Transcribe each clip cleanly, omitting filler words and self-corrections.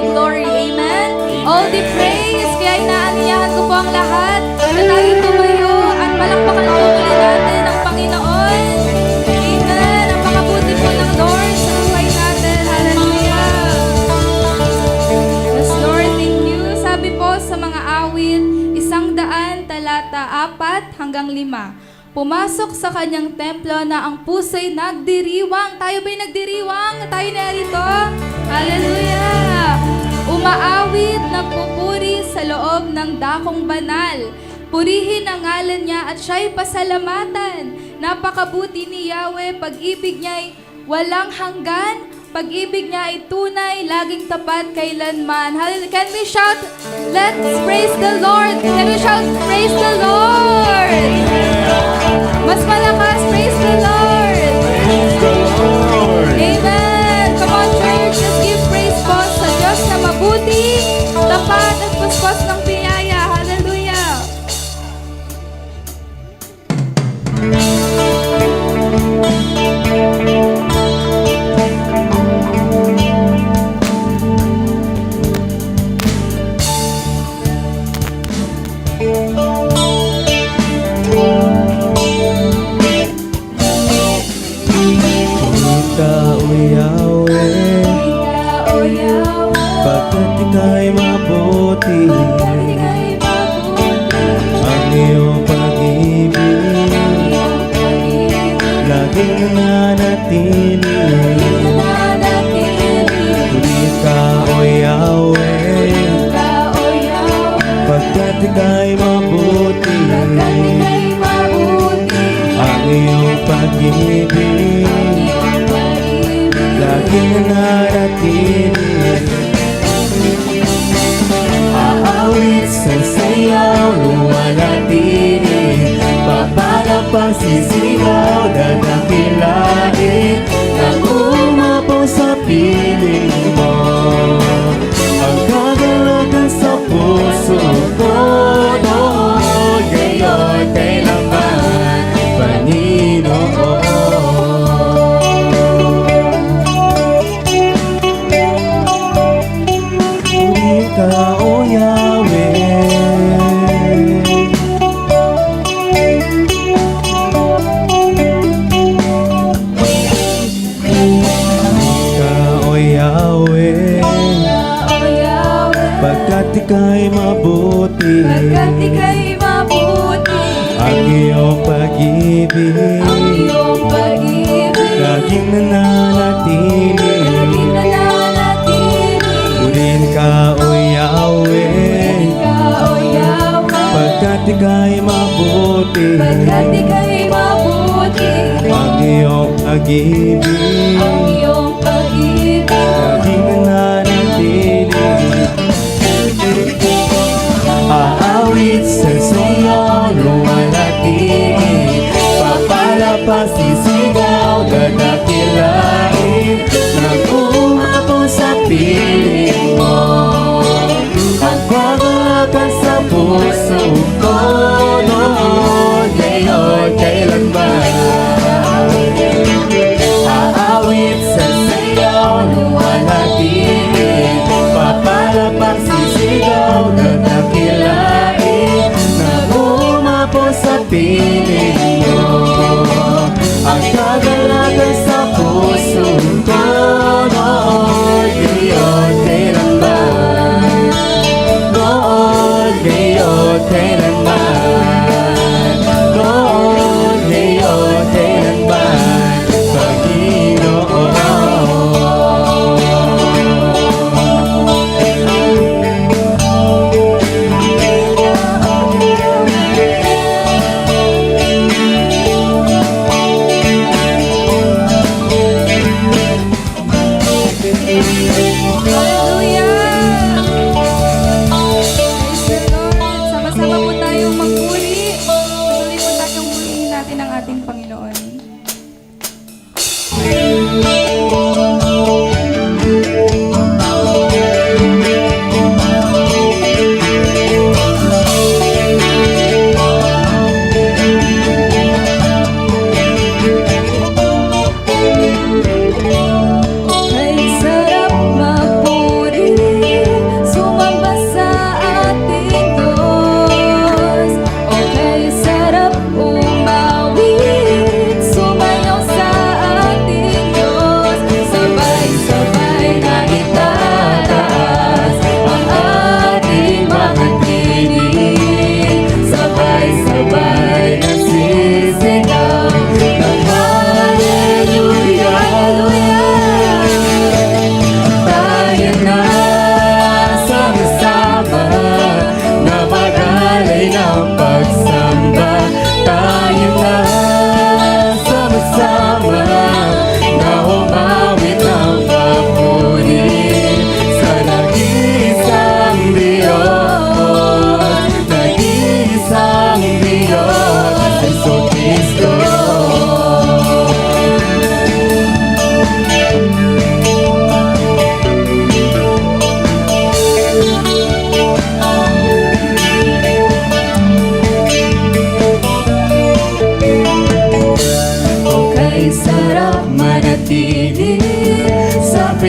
glory. Amen? All the praise. Kaya inaaniyahan ko po ang lahat na tayo tumayo at palakpakan po muli natin ang Panginoon. Amen. Ang pakabuti po ng Lord sa buhay natin. Hallelujah. Yes, Lord, thank you. Sabi po sa mga awit, 100 talata 4 hanggang 5. Pumasok sa kanyang templo na ang puso'y nagdiriwang. Tayo ba'y nagdiriwang? Tayo narito? Hallelujah! Umaawit, nagpupuri sa loob ng dakong banal. Purihin ang ngalan niya at siya'y pasalamatan. Napakabuti ni Yahweh, pag-ibig niya'y walang hanggan. Pag-ibig niya ay tunay, laging tapat kailanman. Hallelujah! Can we shout, let's praise the Lord! Can we shout, praise the Lord! Mas malakas, praise the Lord! Praise the Lord! Amen! Come on, church, let's give praise po sa Diyos na mabuti, tapat at puspos ng biyaya. Hallelujah! Pagkat ika'y mabuti, ang iyong pag-ibig laging nananatili. Purihin ka, O Yahweh, pagkat ika'y mabuti, ang iyong pag-ibig laging nananatili. Aawit sa sayaw, luwalhati, papalapang sisigaw, dadakilain, nang umapaw sa piling mo. Ang kagalakan sa puso ko noon, ngayon kailanman, Panginoon. O Yahweh, ka o Yahweh, pagkat ika'y mabuti, ang iyong pag-ibig laging nananatili. Purihin ka, O Yahweh, pagkat ika'y mabuti, ang iyong pag-ibig laging nananatili. Aawit sa sayaw, luwalhati, papalapang sisigaw, dadakilain, nang umapaw sa piling mo. Ang pagkakalakan sa puso ko noon, ngayon kailanman. Aawit sa sayaw, luwalhati, papalapang sisigaw, dadakilain, nang umapaw sa piling mo. Ang kagalakan sa puso ko noon, ngayon kailanman. Noon, ngayon kailanman. Noon, ngayon kailanman, Panginoon. Ay sarap magpuri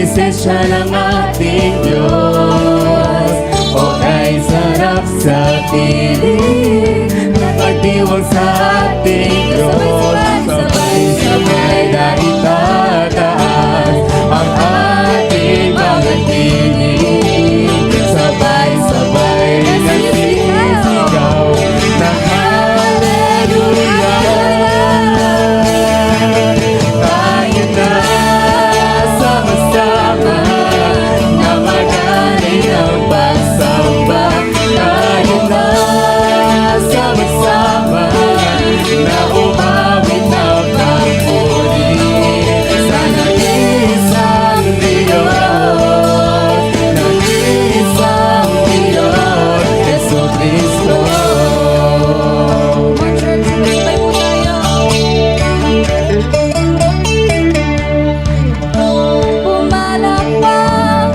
presensya ng ating Diyos. O kay sarap sa piling, nagdiwang sa ating Diyos. Sabay-sabay na itataas ang ating mga tinig. Sabay-sabay na sisigaw ng Hallelujah. Tayo na sama-sama na magaling ng pagsamba. Tayo na sama-sama na umawit ng pagpuli sa nag-iisang Diyos, nag-iisang Diyos, Jesucristo. Mga church, sabay po tayo. Pumalakpak,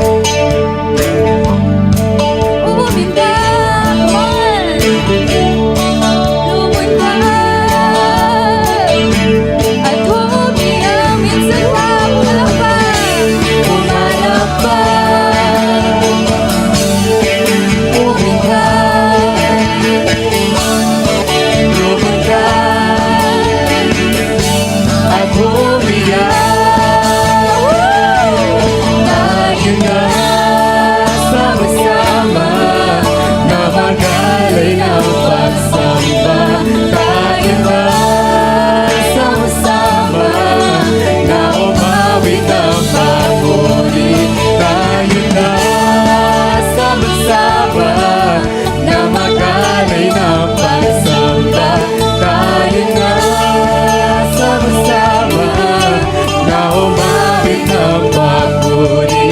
umiyak, lumuntad, at umiyak. Minsan pa pumalakpak, pumalakpak, umiyak, Lumagay at umiyak. Tayo na sama-sama na magalay ng pagsamba. Tayo na sama-sama na umawit ng papuri. Tayo na sama-sama na magalay ng pagsamba. Tayo na sama-sama na umawit ng papuri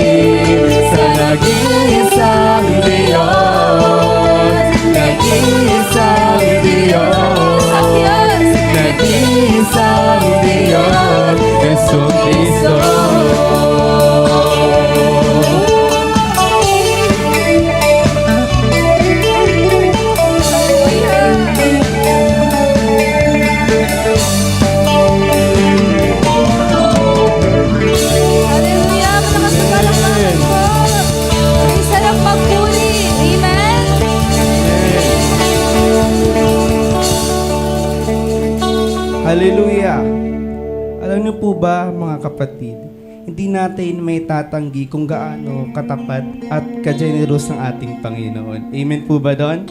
sa nag-iisang Diyos, nag-iisang Diyos, nag-iisang Diyos, Jesucristo. Hallelujah! Malakas na palakpakan po. Ang sarap magpuri. Amen? Hallelujah! Alam niyo po ba mga kapatid, hindi natin may tatanggi kung gaano katapat at kageneros ang ating Panginoon. Amen po ba doon?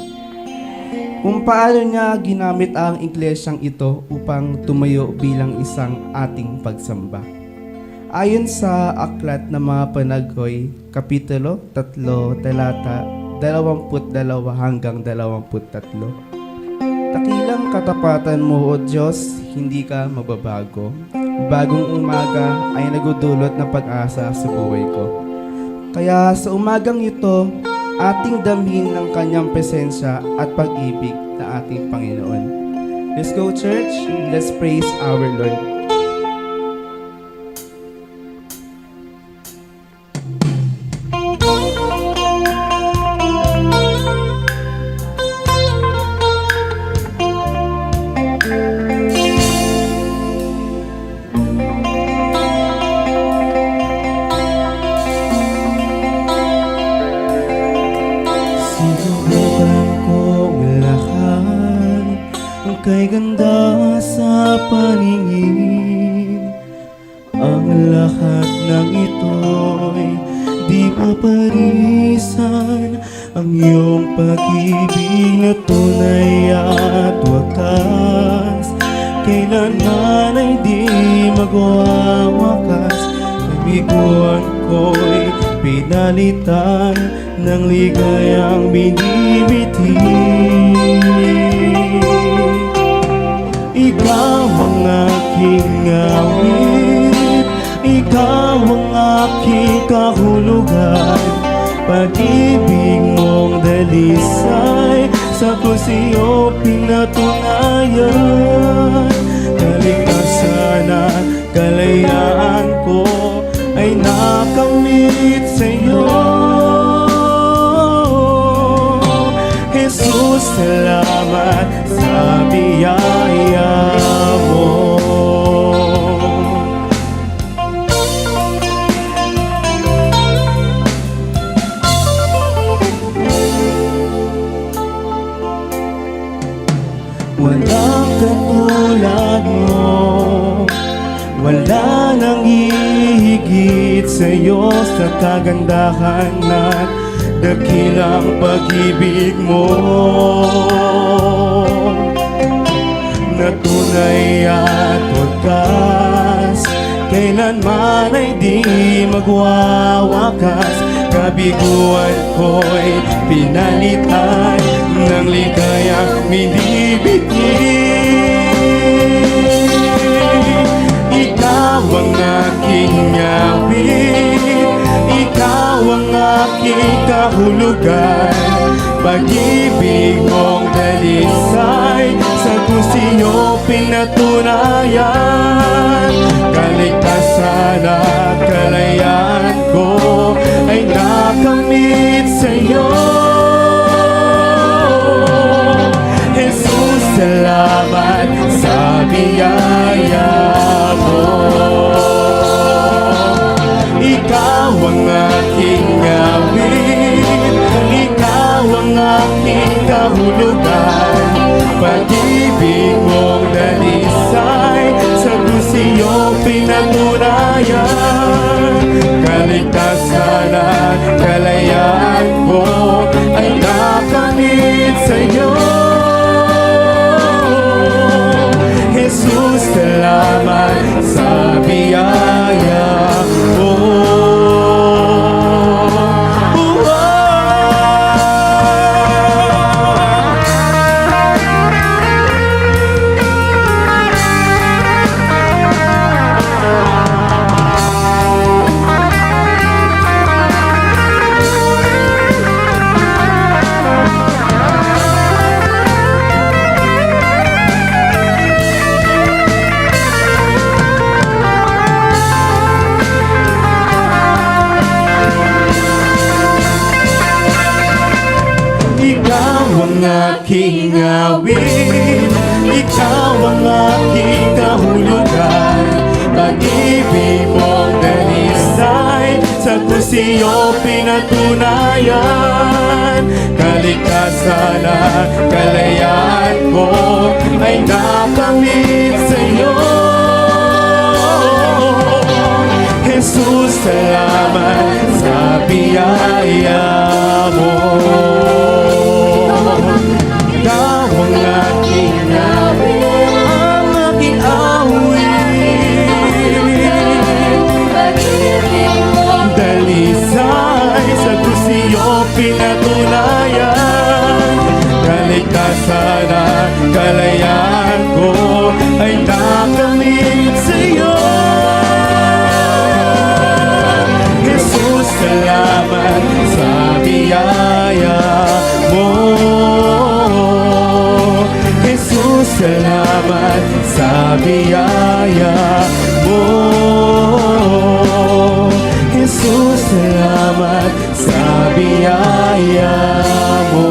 Kung paano niya ginamit ang iglesyang ito upang tumayo bilang isang ating pagsamba. Ayon sa Aklat ng mga Panaghoy, Kapitulo 3, talata 22 hanggang 23. Takilang katapatan mo, O Diyos, hindi ka mababago. Bagong umaga ay nagudulot ng pag-asa sa buhay ko. Kaya sa umagang ito, ating damhin ng kanyang presensya at pag-ibig na ating Panginoon. Let's go, church. Let's praise our Lord. Sinubukan kong lahat ang kay ganda sa paningin. Ang lahat ng ito'y di maparisan ang iyong pag-ibig na tunay at wakas. Kailanman ay di magwawakas. Kabiguan ko'y pinalitan ng ligayang binibiti. Ikaw ang aking awit, ikaw ang aking kahulugan. Pag-ibig mong dalisay sa pusiyo pinatunayan. Kaligtasan at kalayaan ko ay nakamit sa'yo. Jesus, salamat sa biyaya mo. sa'yo sa kagandahan at dakilang pag-ibig mo na tunay at wagas, kailanman ay di magwawakas. Kabiguan ko'y pinalitan ng ligayang minibigin. Ikaw ang aking awit, ikaw ang aking kahulugan. Pag-ibig mong dalisay sa kusiyo pinatunayan. Kaligtasan at kalayaan ko ay nakamit sa'yo. Jesus, salamat sa biyaya mo. Ikaw ang aking awit, ikaw ang aking kahulugan. Pag-ibig mong dalisay sa kusiyo pinatunayan. Kaligtasan at kalayaan ko ay nakamit sa'yo. Jesus, salamat sa biyaya mo. Aking awit, ikaw ang aking kahulugan. Pag-ibig mong dalisay sa kusiyo pinatunayan. Kaligtasan at kalayaan ko ay nakamit sa'yo. Jesus, salamat sa biyaya mo. Ikaw ang aking awit, ang aking awit. Pag-ibig mo Dalisay sa kusiyo pinatunayan. Kaligtasan at kalayaan ko ay nakamit sa'yo. Jesus, salamat sa biyaya mo. Jesus, salamat sa biyaya mo. Jesus, salamat sa biyaya mo.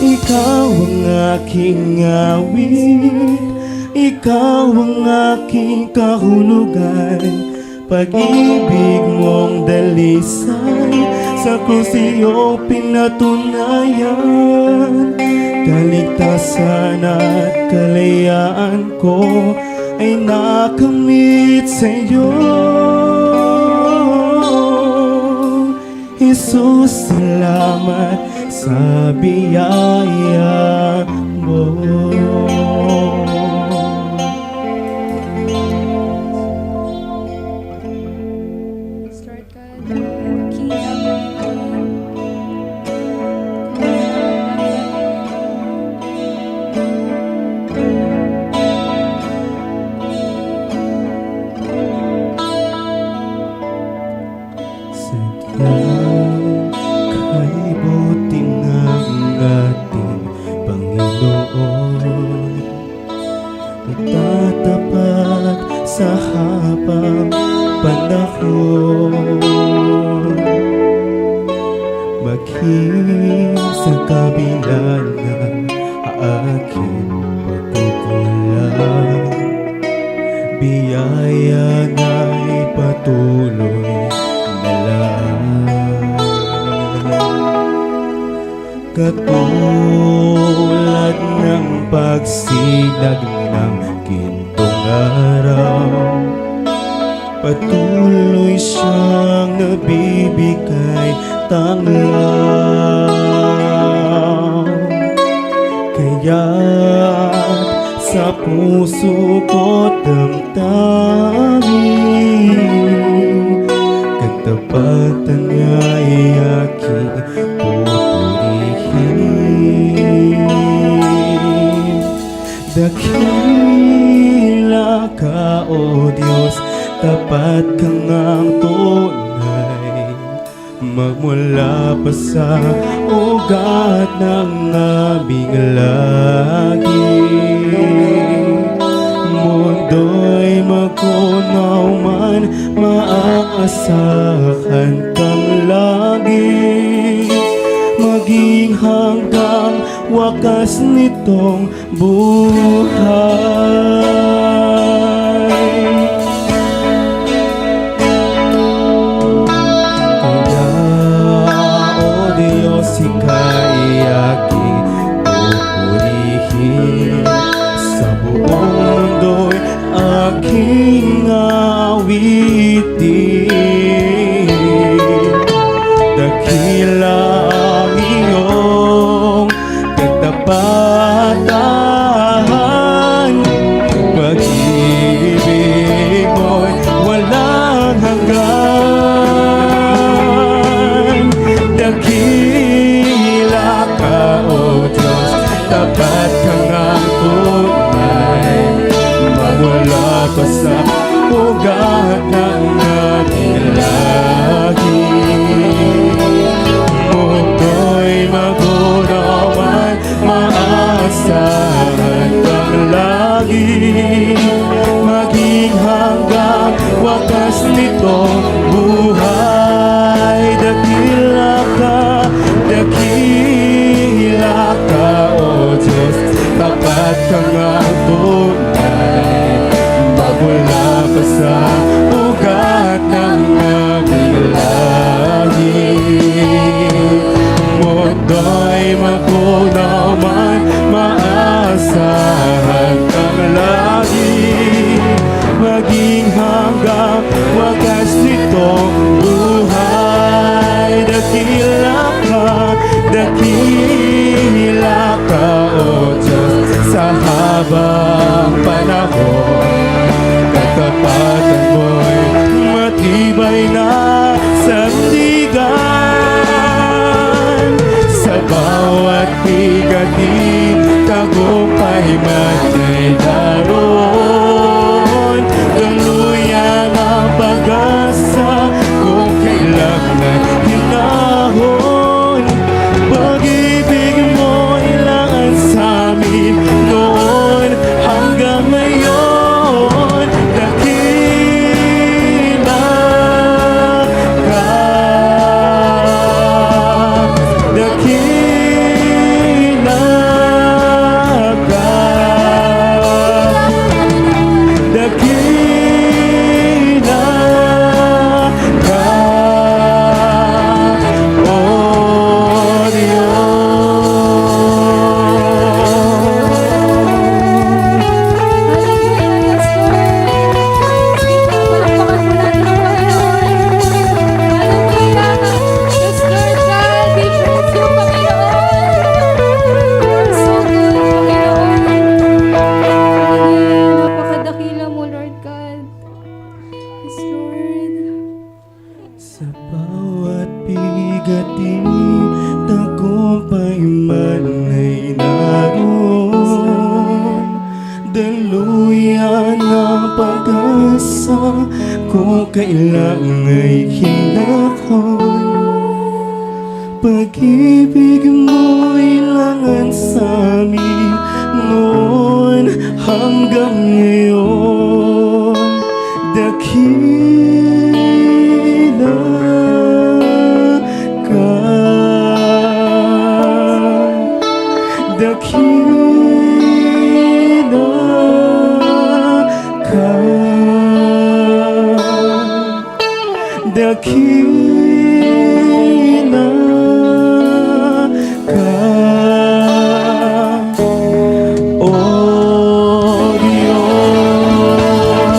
Ikaw ang aking awit, ikaw ang aking kahulugan. Pag-ibig mong dalisay sa kusiyo pinatunayan. Kaligtasan at kalayaan ko ay nakamit sa'yo. Jesus, salamat sa biyaya mo. Start ka, King Kay buti ng ating Panginoon, itatapat sa habang panahon. Maghim sa kabila ng aking pagkukulang, biyaya na'y patuloy na lang. Katulad ng pagsinag ng gintong araw, tuloy siyang nabibigay tanglaw. Kaya sa puso ko damdamin, katapatan niya'y aking pupurihin. Dakila ka, O Diyos, tapat ka ngang tunay, magmula pa sa ugat ng aming lagi. Mundo'y magunaw man, maaasahan kang lagi, maging hanggang wakas nitong buhay. Kaya, O Diyos, ika'y aking pupurihin, sa buong mundo'y aking awitin. Dakila ang iyong katapatan, pag-ibig mo'y walang hanggan. Dakila ka, O Diyos, tapat ka ngang tunay, magmula pa sa ugat ng aming lagi. Mundo'y magunaw man, maaasahan kang lagi, maging hanggang wakas nitong buhay. Dakila ka, O Diyos, tapat ka ngang tunay, magmula pa sa ugat ng aming lagi. Mundo'y magunaw man, maaasahan kang lagi, maging hanggang wakas nitong buhay. Dakila ka, O Diyos, sa habang panahon, katapatan mo'y matibay na sandigan. Sa bawat bigatin, tagumpay man ay daroon. Tuluyan ang pag-asa kung kailangan hinahon. Pag-ibig mo ilangan sa amin noon hanggang ngayon. Dakila ka, dakila ka, dakila ka, O Napakadakila mo, Lord God. Yes, Lord. Sa bawat bigatin, tagumpay man ay naroon. Daluyan ang pag-asa kung kailan ay hinahon. Pag-ibig mo ilangan sa amin noon hanggang ngayon. Dakila ka, dakila ka, dakila ka, O Diyos.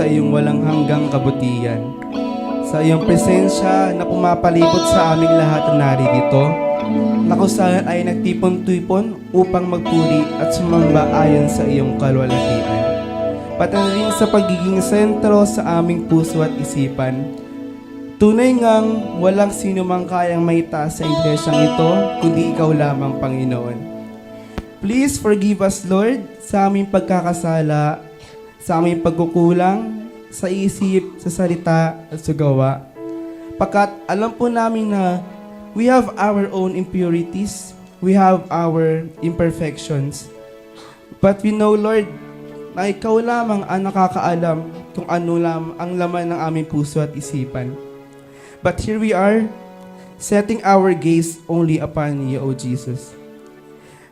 iyong walang hanggang kabutihan. Sa iyong presensya na pumapalibot sa aming lahat na naririto, na kung saan ay nagtipon-tipon upang magpuri at sumamba ayon sa iyong kalwalhatian. Pati na rin sa pagiging sentro sa aming puso at isipan. Tunay ngang walang sino mang kayang maitaas sa iglesyang ito, kundi ikaw lamang, Panginoon. Please forgive us, Lord, sa aming pagkakasala, sa aming pagkukulang, sa isip, sa salita, at sa gawa. Pagkat alam po namin na we have our own impurities, we have our imperfections. But we know, Lord, na ikaw lamang ang nakakaalam kung ano ang laman ng aming puso at isipan. But here we are, setting our gaze only upon you, O Jesus.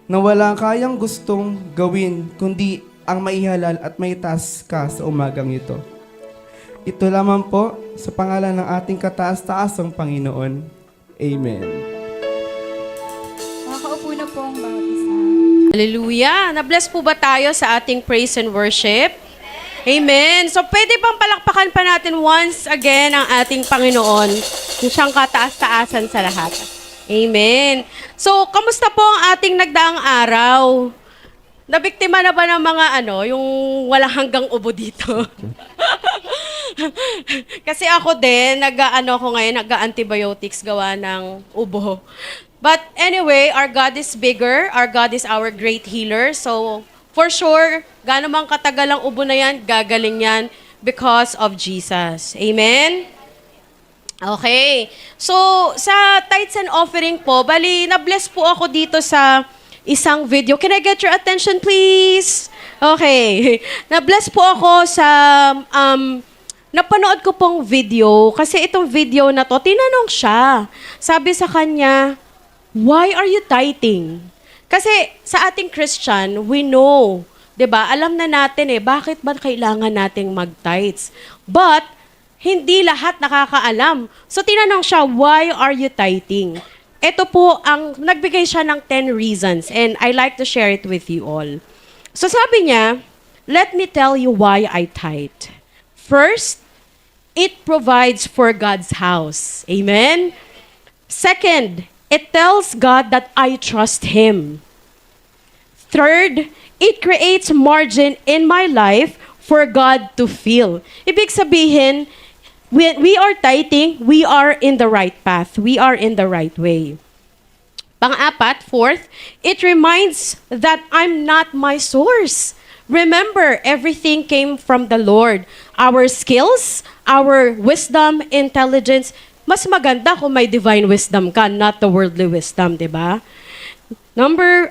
Na walang kayang gustong gawin kundi ang maihalal at maitaas ka sa umagang ito. Ito lamang po sa pangalan ng ating kataas-taasang Panginoon. Amen. Makakaupo na po ang bawat isa. Hallelujah! Na-bless po ba tayo sa ating praise and worship? Amen! So, pwede bang palakpakan pa natin once again ang ating Panginoon, yung siyang kataas-taasan sa lahat. Amen! So, kamusta po ang ating nagdaang araw? Nabiktima na ba ng mga yung walang hanggang ubo dito? Kasi ako din, nag-antibiotics gawa ng ubo. But anyway, our God is bigger. Our God is our great healer. So, for sure, gaano mang katagal ang ubo na yan, gagaling yan because of Jesus. Amen? Okay. So, sa tithes and offering po, bali, na-bless po ako dito sa isang video. Can I get your attention, please? Okay. Na-bless po ako sa, napanood ko pong video, kasi itong video na to, tinanong siya. Sabi sa kanya, why are you tithing? Kasi sa ating Christian, we know, 'di ba? Alam na natin bakit ba kailangan nating mag-tithes? But hindi lahat nakakaalam. So tinanong siya, why are you tithing? Ito po ang nagbigay siya ng 10 reasons and I like to share it with you all. So sabi niya, let me tell you why I tithe. First, it provides for God's house. Amen? Second, it tells God that I trust Him. Third, it creates margin in my life for God to fill. Ibig sabihin, when we are tithing, we are in the right path. We are in the right way. Pang-apat, fourth, it reminds that I'm not my source. Remember, everything came from the Lord. Our skills, our wisdom, intelligence, mas maganda kung may divine wisdom ka, not the worldly wisdom, di ba? Number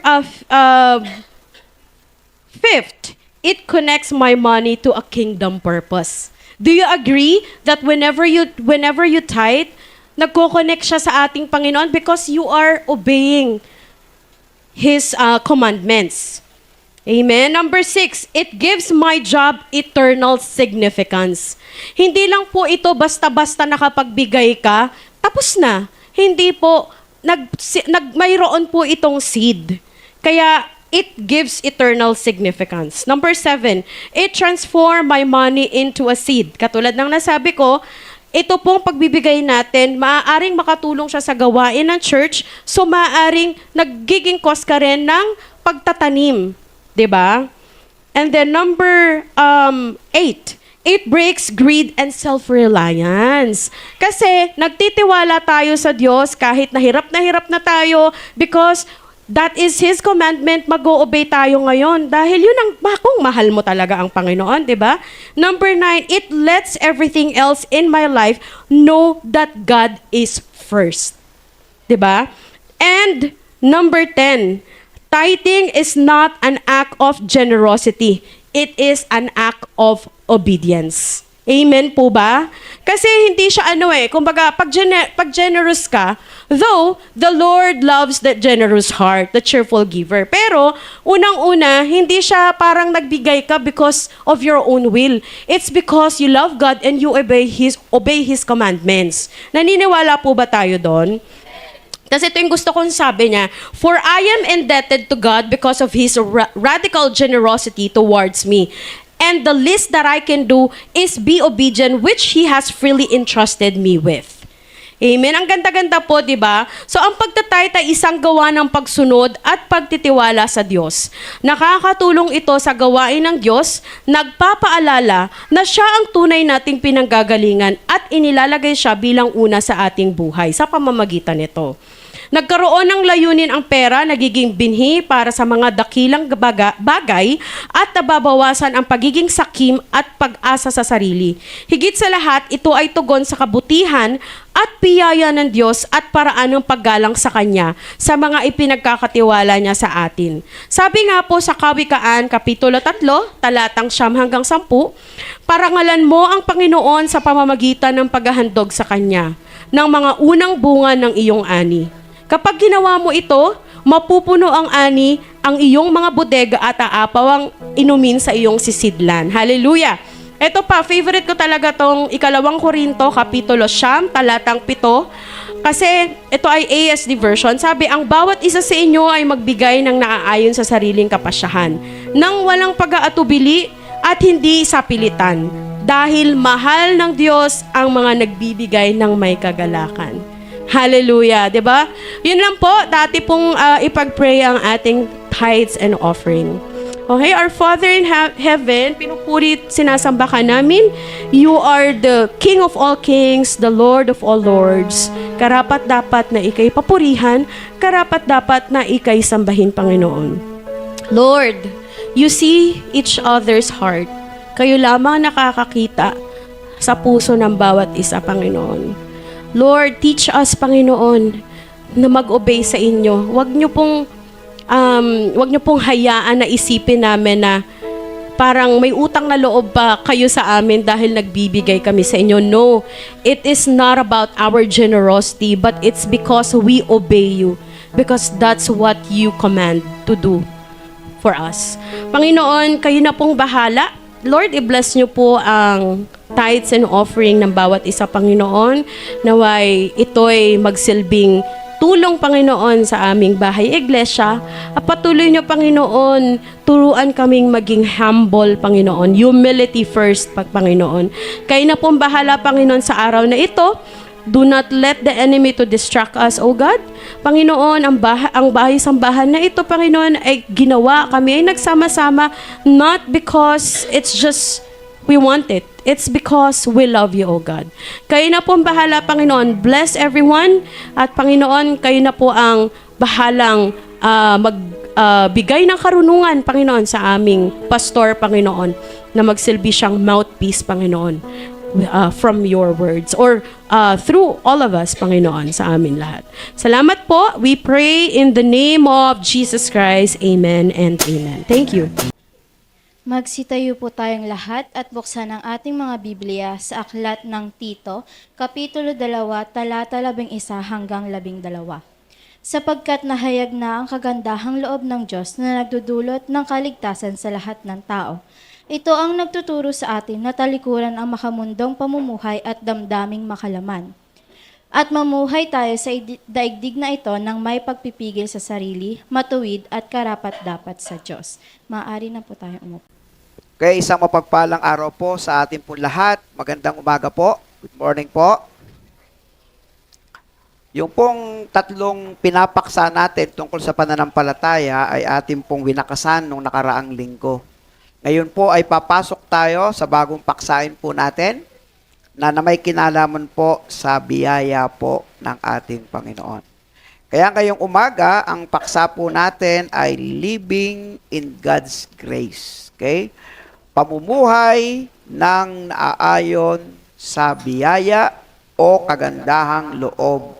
fifth, it connects my money to a kingdom purpose. Do you agree that whenever you tithe, nagko-connect siya sa ating Panginoon because you are obeying His commandments? Amen. Number 6, it gives my job eternal significance. Hindi lang po ito basta-basta nakapagbigay ka, tapos na. Hindi po, mayroon po itong seed. Kaya, it gives eternal significance. Number 7, it transform my money into a seed. Katulad ng nasabi ko, ito pong pagbibigay natin, maaaring makatulong siya sa gawain ng church, so maaaring nagiging cause ka rin ng pagtatanim. Diba? And then number 8, it breaks greed and self-reliance. Kasi nagtitiwala tayo sa Diyos kahit na hirap na tayo because that is His commandment, mag-o-obey tayo ngayon. Dahil yun ang kung mahal mo talaga ang Panginoon, diba? Number 9, it lets everything else in my life know that God is first. Diba? And number 10, tithing is not an act of generosity. It is an act of obedience. Amen po ba? Kasi hindi siya kumbaga, pag generous ka, though the Lord loves that generous heart, the cheerful giver. Pero, unang-una, hindi siya parang nagbigay ka because of your own will. It's because you love God and you obey His commandments. Naniniwala po ba tayo doon? Kasi ito yung gusto kong sabi niya, for I am indebted to God because of His radical generosity towards me. And the least that I can do is be obedient, which He has freely entrusted me with. Amen. Ang ganda-ganda po, di ba? So, ang pagtatayta ay isang gawa ng pagsunod at pagtitiwala sa Diyos. Nakakatulong ito sa gawain ng Diyos, nagpapaalala na siya ang tunay nating pinanggagalingan at inilalagay siya bilang una sa ating buhay sa pamamagitan nito. Nagkaroon ng layunin ang pera, nagiging binhi para sa mga dakilang bagay at nababawasan ang pagiging sakim at pag-asa sa sarili. Higit sa lahat, ito ay tugon sa kabutihan at biyaya ng Diyos at paraan ng paggalang sa Kanya sa mga ipinagkakatiwala niya sa atin. Sabi nga po sa Kawikaan, Kapitulo 3, talatang 9-10, parangalan mo ang Panginoon sa pamamagitan ng paghahandog sa Kanya ng mga unang bunga ng iyong ani. Kapag ginawa mo ito, mapupuno ang ani ang iyong mga bodega at aapaw ang inumin sa iyong sisidlan. Hallelujah! Ito pa, favorite ko talaga tong 2 Korinto, Kapitulo 9, talatang 7. Kasi ito ay ASD version. Sabi, ang bawat isa sa inyo ay magbigay ng naaayon sa sariling kapasyahan, nang walang pag-aatubili at hindi sa pilitan. Dahil mahal ng Diyos ang mga nagbibigay ng may kagalakan. Hallelujah, 'di ba? Yun lang po, dati pong ipag-pray ang ating tithes and offering. Okay, our Father in heaven, pinupuri, sinasamba ka namin. You are the King of all kings, the Lord of all lords. Karapat-dapat na ikay papurihan, karapat-dapat na ikay sambahin, Panginoon. Lord, you see each other's heart. Kayo lamang nakakakita sa puso ng bawat isa, Panginoon. Lord, teach us, Panginoon, na mag-obey sa inyo. Huwag niyo pong hayaan na isipin namin na parang may utang na loob pa kayo sa amin dahil nagbibigay kami sa inyo. No, it is not about our generosity, but it's because we obey you. Because that's what you command to do for us. Panginoon, kayo na pong bahala. Lord, i-bless niyo po ang tithes and offering ng bawat isa, Panginoon. Naway ito'y magsilbing tulong, Panginoon, sa aming bahay iglesia. At patuloy niyo, Panginoon, turuan kaming maging humble, Panginoon. Humility first, Panginoon. Kayo na pong bahala, Panginoon, sa araw na ito. Do not let the enemy to distract us, O God. Panginoon, ang bahay-sambahan na ito, Panginoon, ay ginawa, kami ay nagsama-sama, not because it's just we want it. It's because we love you, O God. Kayo na po ang bahala, Panginoon. Bless everyone. At Panginoon, kayo na po ang bahalang magbigay ng karunungan, Panginoon, sa aming pastor, Panginoon, na magsilbi siyang mouthpiece, Panginoon, from your words or through all of us, Panginoon, sa amin lahat. Salamat po. We pray in the name of Jesus Christ. Amen and amen. Thank you. Magsitayo po tayong lahat at buksan ang ating mga Biblia sa Aklat ng Tito, Kapitulo 2, talata 11-12. Sapagkat nahayag na ang kagandahang loob ng Diyos na nagdudulot ng kaligtasan sa lahat ng tao. Ito ang nagtuturo sa atin na talikuran ang makamundong pamumuhay at damdaming makalaman. At mamuhay tayo sa daigdig na ito ng may pagpipigil sa sarili, matuwid at karapat-dapat sa Diyos. Maaari na po tayong umupo. Okay, isang mapagpalang araw po sa ating po lahat. Magandang umaga po. Good morning po. Yung pong tatlong pinapaksa natin tungkol sa pananampalataya ay ating pong winakasan nung nakaraang linggo. Ngayon po ay papasok tayo sa bagong paksain po natin na may kinalaman po sa biyaya po ng ating Panginoon. Kaya ngayong umaga, ang paksa po natin ay living in God's grace. Okay? Pamumuhay ng naaayon sa biyaya o kagandahang loob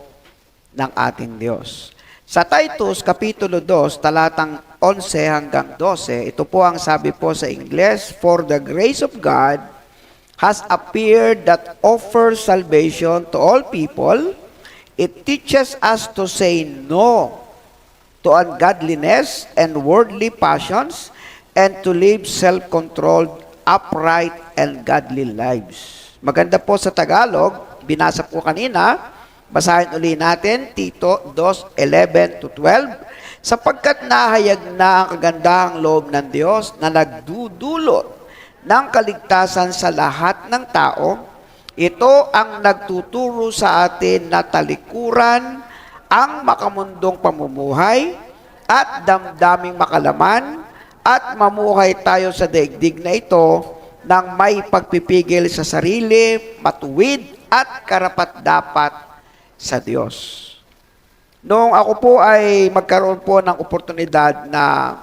ng ating Diyos. Sa Titus, Kapitulo 2, talatang 11-12, ito po ang sabi po sa Ingles, "For the grace of God has appeared that offers salvation to all people. It teaches us to say no to ungodliness and worldly passions, and to live self-controlled, upright, and godly lives." Maganda po sa Tagalog, binasa po kanina, basahin uli natin, Tito 2:11-12, "Sapagkat nahayag na ang kagandahang loob ng Diyos na nagdudulot ng kaligtasan sa lahat ng tao. Ito ang nagtuturo sa atin na talikuran ang makamundong pamumuhay at damdaming makalaman at mamuhay tayo sa daigdig na ito ng may pagpipigil sa sarili, matuwid at karapat-dapat sa Diyos. Noong ako po ay magkaroon po ng oportunidad na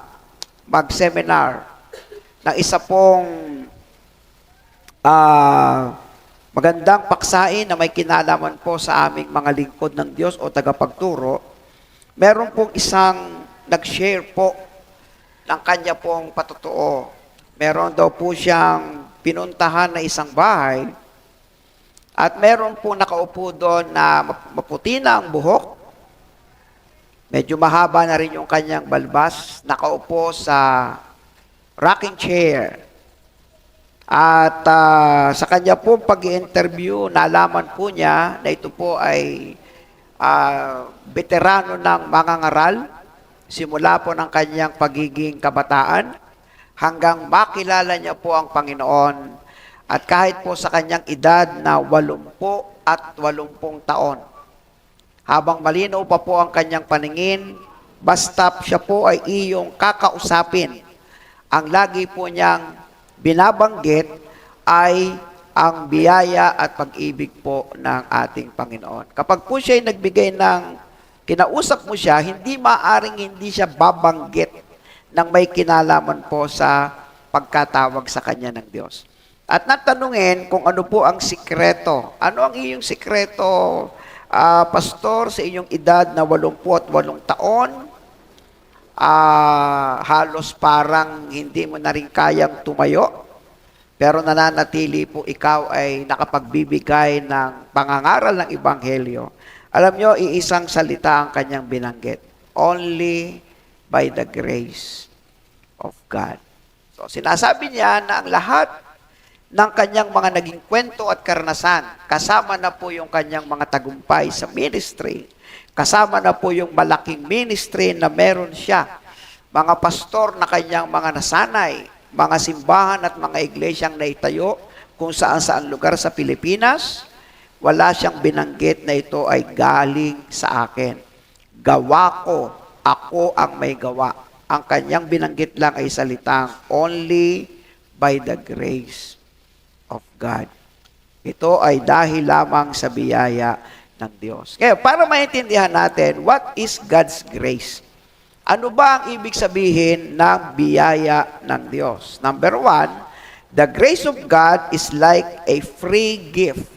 mag-seminar ng isa pong magandang paksain na may kinalaman po sa aming mga lingkod ng Diyos o tagapagturo, meron pong isang nag-share po ng kanya pong patotoo. Meron daw po siyang pinuntahan na isang bahay at meron pong nakaupo doon na maputi na ang buhok. Medyo mahaba na rin yung kanyang balbas. Nakaupo sa rocking chair. At sa kanya po pag-i-interview, nalaman po niya na ito po ay veterano ng mangangaral. Simula po ng kanyang pagiging kabataan hanggang makilala niya po ang Panginoon. At kahit po sa kanyang edad na 80 at 80 taon, habang malinaw pa po ang kanyang paningin, basta siya po ay iyong kakausapin. Ang lagi po niyang binabanggit ay ang biyaya at pag-ibig po ng ating Panginoon. Kapag po siya ay nagbigay ng kinausap mo siya, hindi maaring hindi siya babanggit ng may kinalaman po sa pagkatawag sa kanya ng Diyos. At natanungin kung ano po ang sikreto. Ano ang iyong sikreto, Pastor, sa inyong edad na 88 taon? Halos parang hindi mo na rin kayang tumayo, pero nananatili po ikaw ay nakapagbibigay ng pangangaral ng Ebanghelyo. Alam nyo, iisang salita ang kanyang binanggit. Only by the grace of God. So, sinasabi niya na ang lahat ng kanyang mga naging kwento at karanasan, kasama na po yung kanyang mga tagumpay sa ministry, kasama na po yung malaking ministry na meron siya, mga pastor na kanyang mga nasanay, mga simbahan at mga iglesyang naitayo kung saan-saan lugar sa Pilipinas. Wala siyang binanggit na ito ay galing sa akin. Gawa ko, ako ang may gawa. Ang kanyang binanggit lang ay salitang only by the grace of God. Ito ay dahil lamang sa biyaya ng Diyos. Kaya para maintindihan natin, what is God's grace? Ano ba ang ibig sabihin ng biyaya ng Diyos? Number 1, the grace of God is like a free gift,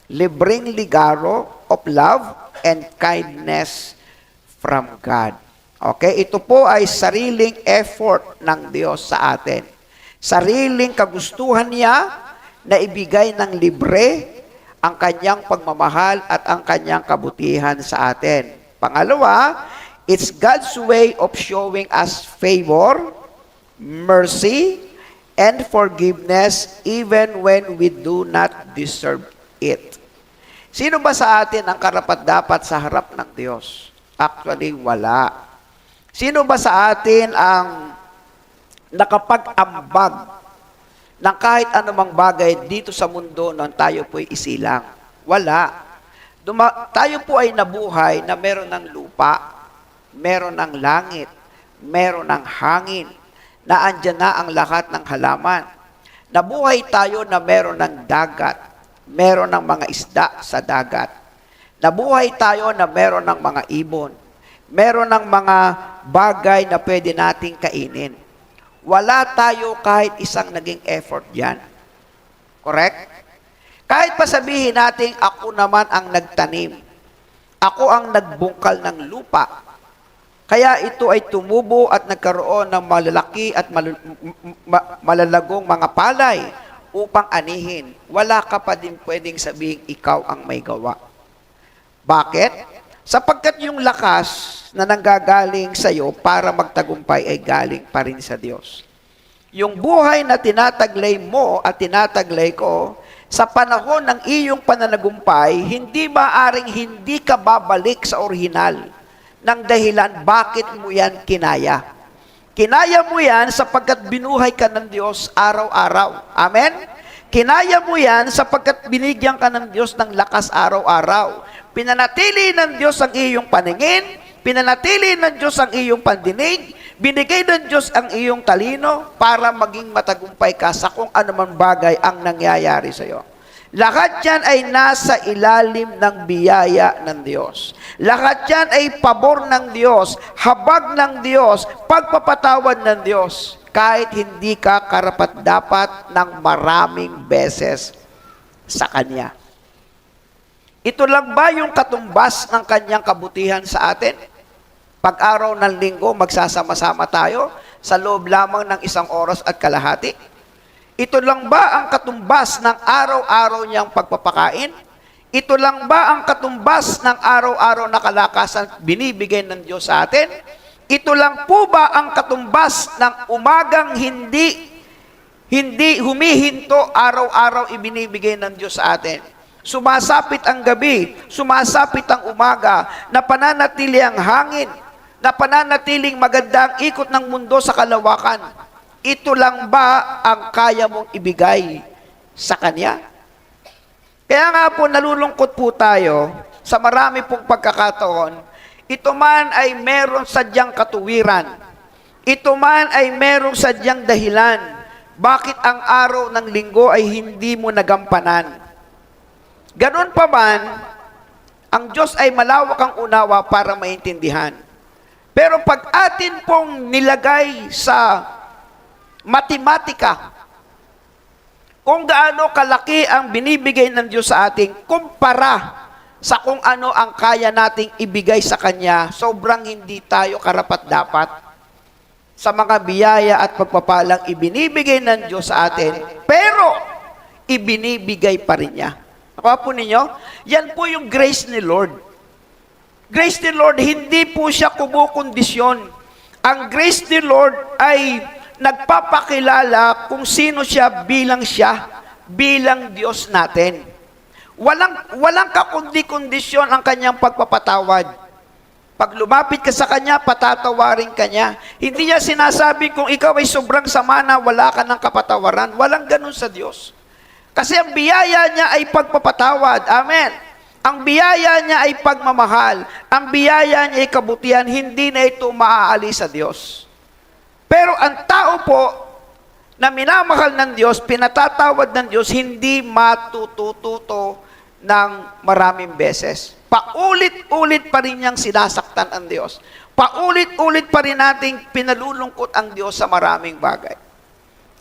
libreng ligaro of love and kindness from God. Okay? Ito po ay sariling effort ng Diyos sa atin. Sariling kagustuhan niya na ibigay ng libre ang kanyang pagmamahal at ang kanyang kabutihan sa atin. Pangalawa, it's God's way of showing us favor, mercy, and forgiveness even when we do not deserve it. Sino ba sa atin ang karapat-dapat sa harap ng Diyos? Actually, wala. Sino ba sa atin ang nakapag-ambag ng kahit anumang bagay dito sa mundo nang tayo po'y isilang? Wala. Tayo po ay nabuhay na meron ng lupa, meron ng langit, meron ng hangin, na andyan na ang lahat ng halaman. Nabuhay tayo na meron ng dagat, meron ng mga isda sa dagat. Nabuhay tayo na meron ng mga ibon, meron ng mga bagay na pwede nating kainin. Wala tayo kahit isang naging effort diyan. Correct? Kahit pa sabihin natin, ako naman ang nagtanim. Ako ang nagbungkal ng lupa. Kaya ito ay tumubo at nagkaroon ng malalaki at malalagong mga palay upang anihin. Wala ka pa din pwedeng sabihin, ikaw ang may gawa. Bakit? Sapagkat yung lakas na nanggagaling sa iyo para magtagumpay ay galing pa rin sa Diyos. Yung buhay na tinataglay mo at tinataglay ko, sa panahon ng iyong pananagumpay, hindi maaring hindi ka babalik sa orihinal ng dahilan bakit mo yan kinaya. Kinaya mo yan sapagkat binuhay ka ng Diyos araw-araw. Amen? Kinaya mo yan sapagkat binigyan ka ng Diyos ng lakas araw-araw. Pinanatili ng Diyos ang iyong paningin, pinanatili ng Diyos ang iyong pandinig, binigay ng Diyos ang iyong talino para maging matagumpay ka sa kung anumang bagay ang nangyayari sa iyo. Lahat yan ay nasa ilalim ng biyaya ng Diyos. Lahat yan ay pabor ng Diyos, habag ng Diyos, pagpapatawad ng Diyos, kahit hindi ka karapat-dapat ng maraming beses sa Kanya. Ito lang ba yung katumbas ng Kanyang kabutihan sa atin? Pag-araw ng linggo, magsasama-sama tayo sa loob lamang ng 1 oras at kalahati? Ito lang ba ang katumbas ng araw-araw niyang pagpapakain? Ito lang ba ang katumbas ng araw-araw na kalakasan binibigay ng Diyos sa atin? Ito lang po ba ang katumbas ng umagang hindi humihinto araw-araw ibinibigay ng Diyos sa atin? Sumasapit ang gabi, sumasapit ang umaga, napananatili ang hangin, napananatiling maganda ang ikot ng mundo sa kalawakan. Ito lang ba ang kaya mong ibigay sa Kanya? Kaya nga po nalulungkot po tayo sa marami pong pagkakataon, ito man ay meron sadyang katuwiran, ito man ay meron sadyang dahilan, bakit ang araw ng linggo ay hindi mo nagampanan. Ganon pa man, ang Diyos ay malawak ang unawa para maintindihan. Pero pag atin pong nilagay sa matematika, kung gaano kalaki ang binibigay ng Diyos sa atin, kumpara sa kung ano ang kaya nating ibigay sa Kanya, sobrang hindi tayo karapat-dapat sa mga biyaya at pagpapalang ibinibigay ng Diyos sa atin, pero ibinibigay pa rin niya. Nakuha po ninyo? Yan po yung grace ni Lord. Grace ni Lord, hindi po siya kumukondisyon. Ang grace ni Lord ay nagpapakilala kung sino siya, bilang Diyos natin. Walang kakundi-kondisyon ang kanyang pagpapatawad. Pag lumapit ka sa Kanya, patatawarin ka niya. Hindi niya sinasabi kung ikaw ay sobrang sama na wala ka ng kapatawaran. Walang ganun sa Diyos. Kasi ang biyaya niya ay pagpapatawad. Amen. Ang biyaya niya ay pagmamahal. Ang biyaya niya ay kabutihan. Hindi na ito maaalis sa Diyos. Pero ang tao po na minamahal ng Diyos, pinatatawad ng Diyos, hindi matututo ng maraming beses. Paulit-ulit pa rin niyang sinasaktan ang Diyos. Paulit-ulit pa rin nating pinalulungkot ang Diyos sa maraming bagay.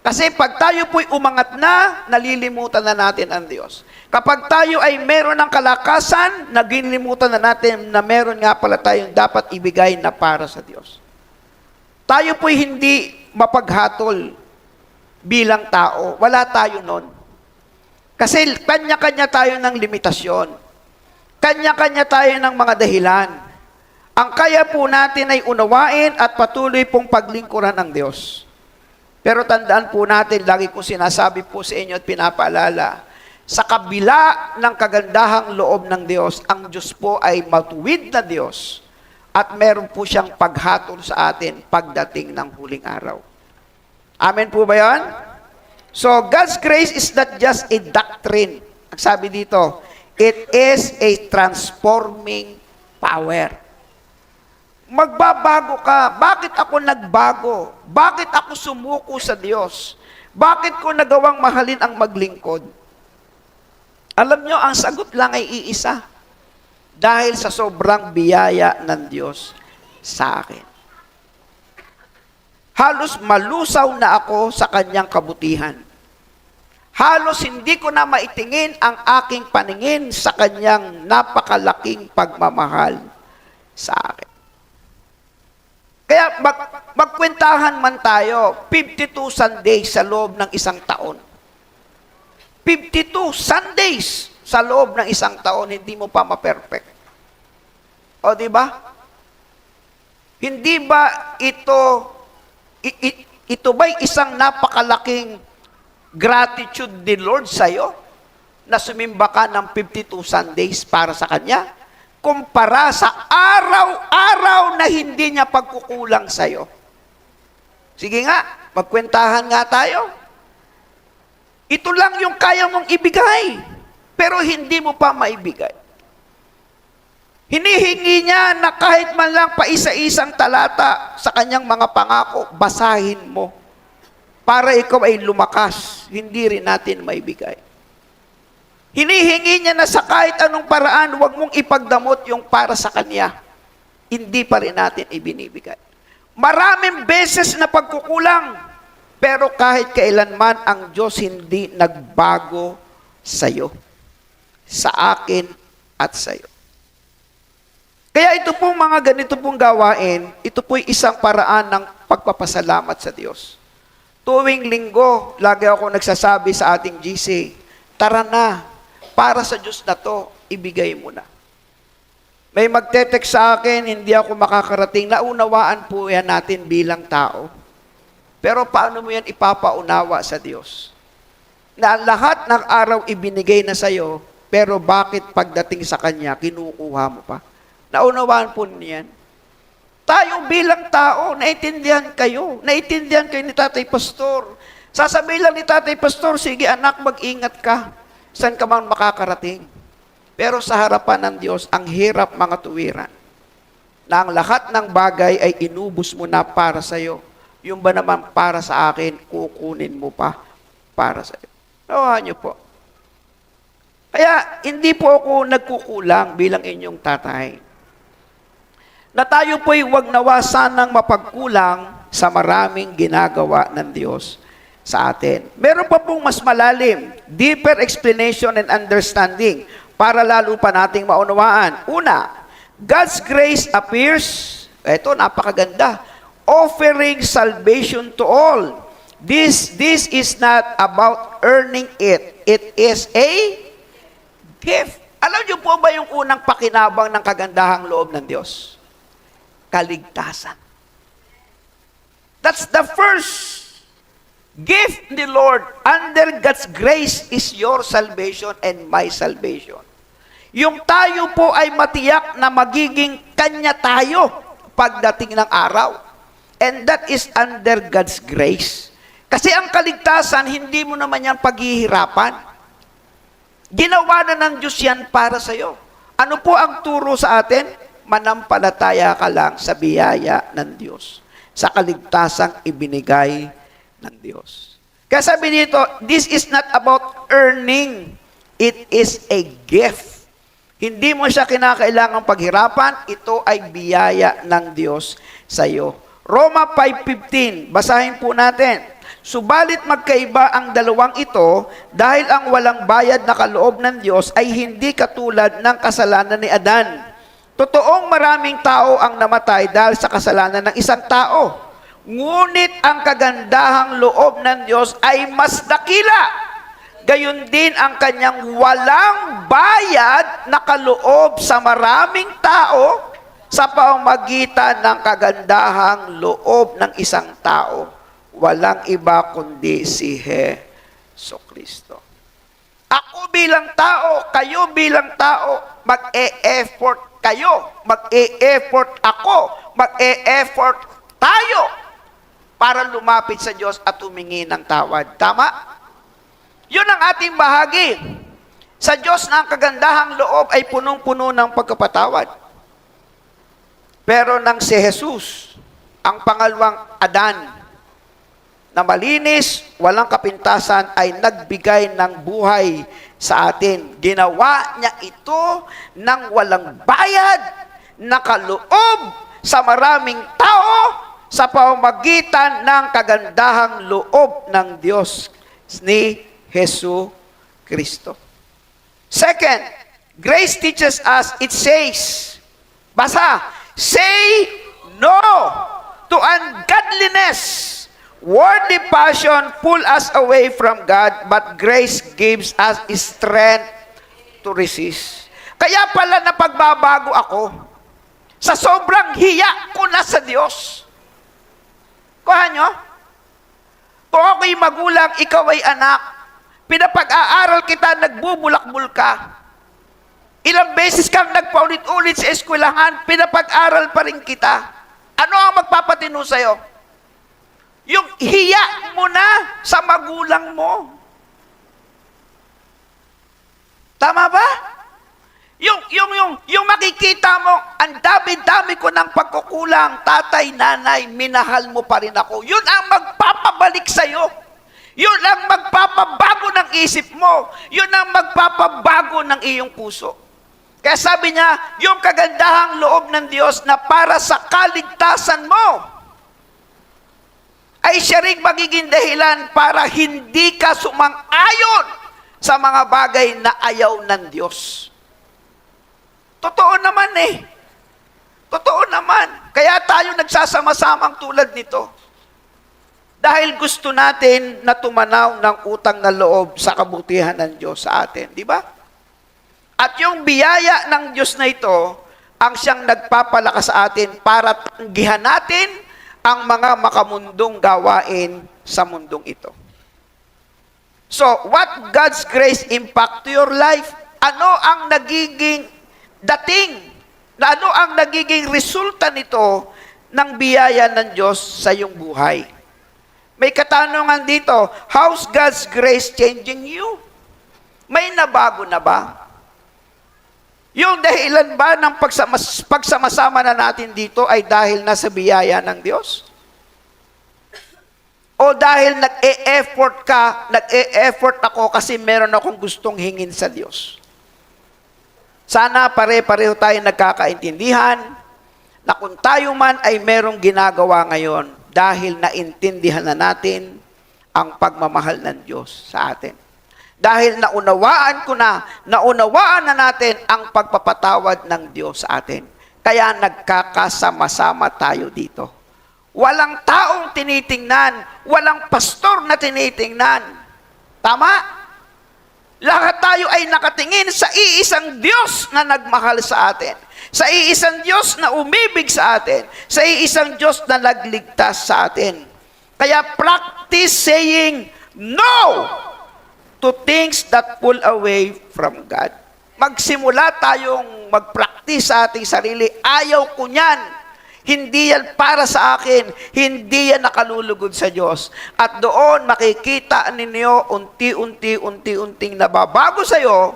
Kasi pag tayo po'y umangat na, nalilimutan na natin ang Diyos. Kapag tayo ay meron ng kalakasan, nagilimutan na natin na meron nga pala tayong dapat ibigay na para sa Diyos. Tayo po'y hindi mapaghatol bilang tao. Wala tayo nun. Kasi kanya-kanya tayo ng limitasyon. Kanya-kanya tayo ng mga dahilan. Ang kaya po natin ay unawain at patuloy pong paglingkuran ng Diyos. Pero tandaan po natin, lagi ko sinasabi po sa inyo at pinapaalala, sa kabila ng kagandahang loob ng Diyos, ang Diyos po ay matuwid na Diyos at meron po siyang paghatol sa atin pagdating ng huling araw. Amen po ba yan? So, God's grace is not just a doctrine. Ang sabi dito, it is a transforming power. Magbabago ka. Bakit ako nagbago? Bakit ako sumuko sa Diyos? Bakit ko nagawang mahalin ang maglingkod? Alam nyo, ang sagot lang ay iisa. Dahil sa sobrang biyaya ng Diyos sa akin. Halos malusaw na ako sa Kanyang kabutihan. Halos hindi ko na maitingin ang aking paningin sa Kanyang napakalaking pagmamahal sa akin. Kaya magkwentahan man tayo, 52 Sundays sa loob ng isang taon. 52 Sundays sa loob ng isang taon, hindi mo pa ma-perfect. O, di ba? Hindi ba ito ba'y isang napakalaking gratitude ni Lord sa'yo na sumimba ka ng 52 Sundays para sa Kanya? Kumpara sa araw-araw na hindi niya pagkukulang sa'yo. Sige nga, magkwentahan nga tayo. Ito lang yung kaya mong ibigay, pero hindi mo pa maibigay. Hinihingi niya na kahit man lang pa isa-isang talata sa kanyang mga pangako, basahin mo. Para ikaw ay lumakas, hindi rin natin maibigay. Hinihingi niya na sa kahit anong paraan, huwag mong ipagdamot yung para sa Kanya. Hindi pa rin natin ibinibigay. Maraming beses na pagkukulang, pero kahit kailanman ang Diyos hindi nagbago sa'yo, sa akin at sa'yo. Kaya ito pong mga ganito pong gawain, ito po'y isang paraan ng pagpapasalamat sa Diyos. Tuwing linggo, lagi ako nagsasabi sa ating GC, tara na, para sa Diyos na to, ibigay mo na. May magte-text sa akin, hindi ako makakarating, naunawaan po yan natin bilang tao. Pero paano mo yan ipapaunawa sa Diyos? Na lahat ng araw ibinigay na sa'yo, pero bakit pagdating sa Kanya, kinukuha mo pa? Naunawaan po niyan. Tayo bilang tao, naintindihan kayo ni Tatay Pastor. Sasabihin lang ni Tatay Pastor, sige anak, mag-ingat ka. Saan ka man makakarating? Pero sa harapan ng Diyos, ang hirap mga tuwiran. Na ang lahat ng bagay ay inubos mo na para sa iyo. Yung ba naman para sa akin, kukunin mo pa para sa iyo. Nawahan niyo po. Kaya hindi po ako nagkukulang bilang inyong tatay. Na tayo po'y huwag nawa sanang mapagkulang sa maraming ginagawa ng Diyos sa atin. Meron pa pong mas malalim, deeper explanation and understanding para lalo pa nating maunawaan. Una, God's grace appears, ito napakaganda, offering salvation to all. This is not about earning it. It is a gift. Alam niyo po ba yung unang pakinabang ng kagandahang loob ng Diyos? Kaligtasan. That's the first gift ni Lord. Under God's grace is your salvation and my salvation. Yung tayo po ay matiyak na magiging Kanya tayo pagdating ng araw. And that is under God's grace. Kasi ang kaligtasan, hindi mo naman yan paghihirapan. Ginawa na ng Diyos yan para sa'yo. Ano po ang turo sa atin? Manampalataya ka lang sa biyaya ng Diyos. Sa kaligtasang ibinigay ng Diyos. Kaya sabi dito, this is not about earning. It is a gift. Hindi mo siya kinakailangang paghirapan. Ito ay biyaya ng Diyos sa iyo. Roma 5:15, basahin po natin. Subalit magkaiba ang dalawang ito dahil ang walang bayad na kaloob ng Diyos ay hindi katulad ng kasalanan ni Adan. Totoong maraming tao ang namatay dahil sa kasalanan ng isang tao. Ngunit ang kagandahang loob ng Diyos ay mas dakila. Gayon din ang kanyang walang bayad na kaloob sa maraming tao sa pamamagitan ng kagandahang loob ng isang tao. Walang iba kundi si Jesucristo. Ako bilang tao, kayo bilang tao, mag-e-effort kayo, mag-e-effort ako, mag-e-effort tayo para lumapit sa Diyos at humingi ng tawad. Tama? Yun ang ating bahagi. Sa Diyos na ang kagandahang loob ay punong-puno ng pagkapatawad. Pero nang si Jesus, ang pangalawang Adan, na malinis, walang kapintasan, ay nagbigay ng buhay sa atin. Ginawa niya ito ng walang bayad na kaloob sa maraming tao sa pamamagitan ng kagandahang loob ng Diyos ni Jesucristo. Second, grace teaches us, it says, basa, say no to ungodliness. Worldly passion pull us away from God, but grace gives us strength to resist. Kaya pala napagbabago ako sa sobrang hiya ko na sa Diyos. Kuha nyo? Kung ako'y magulang, ikaw ay anak, pinapag-aaral kita, nagbubulakbul ka. Ilang beses kang nagpaulit-ulit sa eskwelahan, pinapag-aral pa rin kita. Ano ang magpapatino sa'yo? Yung hiya mo na sa magulang mo. Tama ba? Yung makikita mo, ang dami-dami ko ng pagkukulang, tatay, nanay, minahal mo pa rin ako. Yun ang magpapabalik sa'yo. Yun ang magpapabago ng isip mo. Yun ang magpapabago ng iyong puso. Kaya sabi niya, yung kagandahang loob ng Diyos na para sa kaligtasan mo, ay siya ring magiging dahilan para hindi ka sumang-ayon sa mga bagay na ayaw ng Diyos. Totoo naman eh. Totoo naman. Kaya tayo nagsasama-samang tulad nito. Dahil gusto natin na tumanaw ng utang na loob sa kabutihan ng Diyos sa atin. Di ba? At yung biyaya ng Diyos na ito, ang siyang nagpapalakas sa atin para tanggihan natin ang mga makamundong gawain sa mundong ito. So, what God's grace impact to your life? Ano ang nagiging dating? Ano ang nagiging resulta nito ng biyaya ng Diyos sa iyong buhay? May katanungan dito, how's God's grace changing you? May nabago na ba? Yung dahilan ba ng pagsama-sama na natin dito ay dahil nasa biyaya ng Diyos? O dahil nag-e-effort ka, nag-e-effort ako kasi meron akong gustong hingin sa Diyos? Sana pare-pareho tayo nagkakaintindihan na kung tayo man ay merong ginagawa ngayon dahil naintindihan na natin ang pagmamahal ng Diyos sa atin. Dahil naunawaan na natin ang pagpapatawad ng Diyos sa atin. Kaya nagkakasama-sama tayo dito. Walang taong tinitingnan, walang pastor na tinitingnan. Tama? Lahat tayo ay nakatingin sa iisang Diyos na nagmahal sa atin. Sa iisang Diyos na umibig sa atin. Sa iisang Diyos na nagligtas sa atin. Kaya practice saying no to things that pull away from God. Magsimula tayong mag-practice sa ating sarili. Ayaw ko niyan. Hindi yan para sa akin. Hindi yan nakalulugod sa Diyos. At doon makikita ninyo unti-unting nababago sa'yo,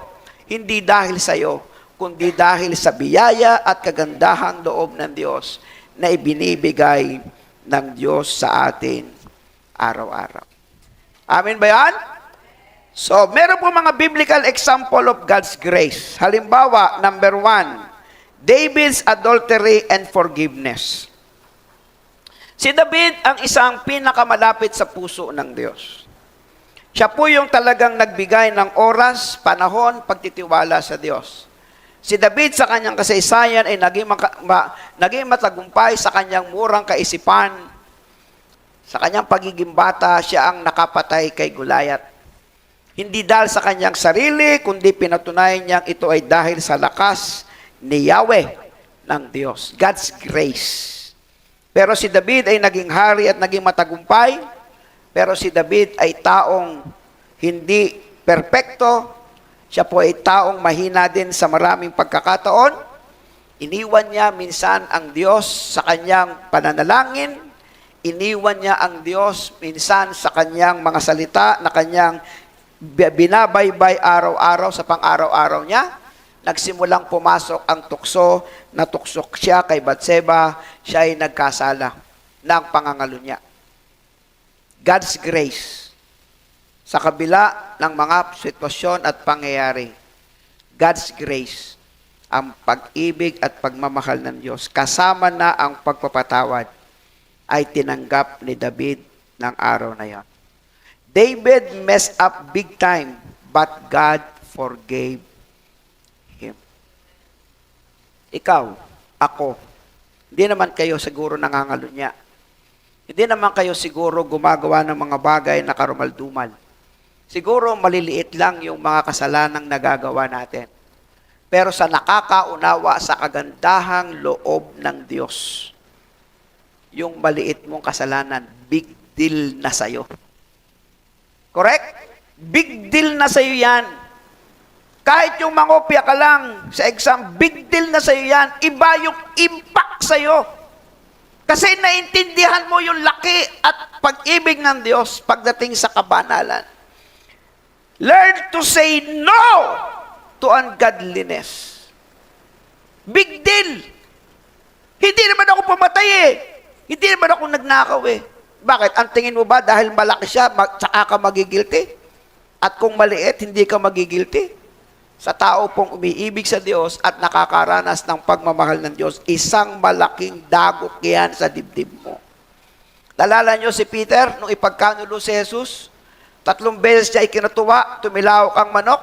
hindi dahil sa'yo, kundi dahil sa biyaya at kagandahang loob ng Diyos na ibinibigay ng Diyos sa atin araw-araw. Amen ba yan? So, meron po mga biblical example of God's grace. Halimbawa, number 1, David's adultery and forgiveness. Si David ang isang pinakamalapit sa puso ng Diyos. Siya po yung talagang nagbigay ng oras, panahon, pagtitiwala sa Diyos. Si David sa kanyang kasaysayan ay naging matagumpay sa kanyang murang kaisipan. Sa kanyang pagiging bata, siya ang nakapatay kay Goliath. Hindi dahil sa kanyang sarili, kundi pinatunayan niyang ito ay dahil sa lakas ni Yahweh ng Diyos. God's grace. Pero si David ay naging hari at naging matagumpay. Pero si David ay taong hindi perpekto. Siya po ay taong mahina din sa maraming pagkakataon. Iniwan niya minsan ang Diyos sa kanyang pananalangin. Iniwan niya ang Diyos minsan sa kanyang mga salita na kanyang binabaybay araw-araw sa pang-araw-araw niya. Nagsimulang pumasok ang tukso, natuksok siya kay Batseba, siya ay nagkasala ng pangangalo niya. God's grace. Sa kabila ng mga sitwasyon at pangyayari, God's grace, ang pag-ibig at pagmamahal ng Diyos, kasama na ang pagpapatawad, ay tinanggap ni David ng araw na yon. David messed up big time, but God forgave him. Ikaw, ako, hindi naman kayo siguro nangangalunya. Hindi naman kayo siguro gumagawa ng mga bagay na karumal-dumal. Siguro maliliit lang yung mga kasalanang nagagawa natin. Pero sa nakakaunawa sa kagandahang loob ng Diyos, yung maliit mong kasalanan, big deal na sa'yo. Correct? Big deal na sa'yo yan. Kahit yung mangopya ka lang sa exam, big deal na sa'yo yan. Iba yung impact sa'yo. Kasi naintindihan mo yung laki at pag-ibig ng Diyos pagdating sa kabanalan. Learn to say no to ungodliness. Big deal. Hindi naman ako pumatay eh. Hindi naman ako nagnakaw eh. Bakit? Ang tingin mo ba dahil malaki siya, saka ka magigilty? At kung maliit, hindi ka magigilty? Sa tao pong umiibig sa Diyos at nakakaranas ng pagmamahal ng Diyos, isang malaking dagok yan sa dibdib mo. Nalala nyo si Peter, nung ipagkanulo si Jesus, 3 beses siya ikinatuwa, tumilawak ang manok.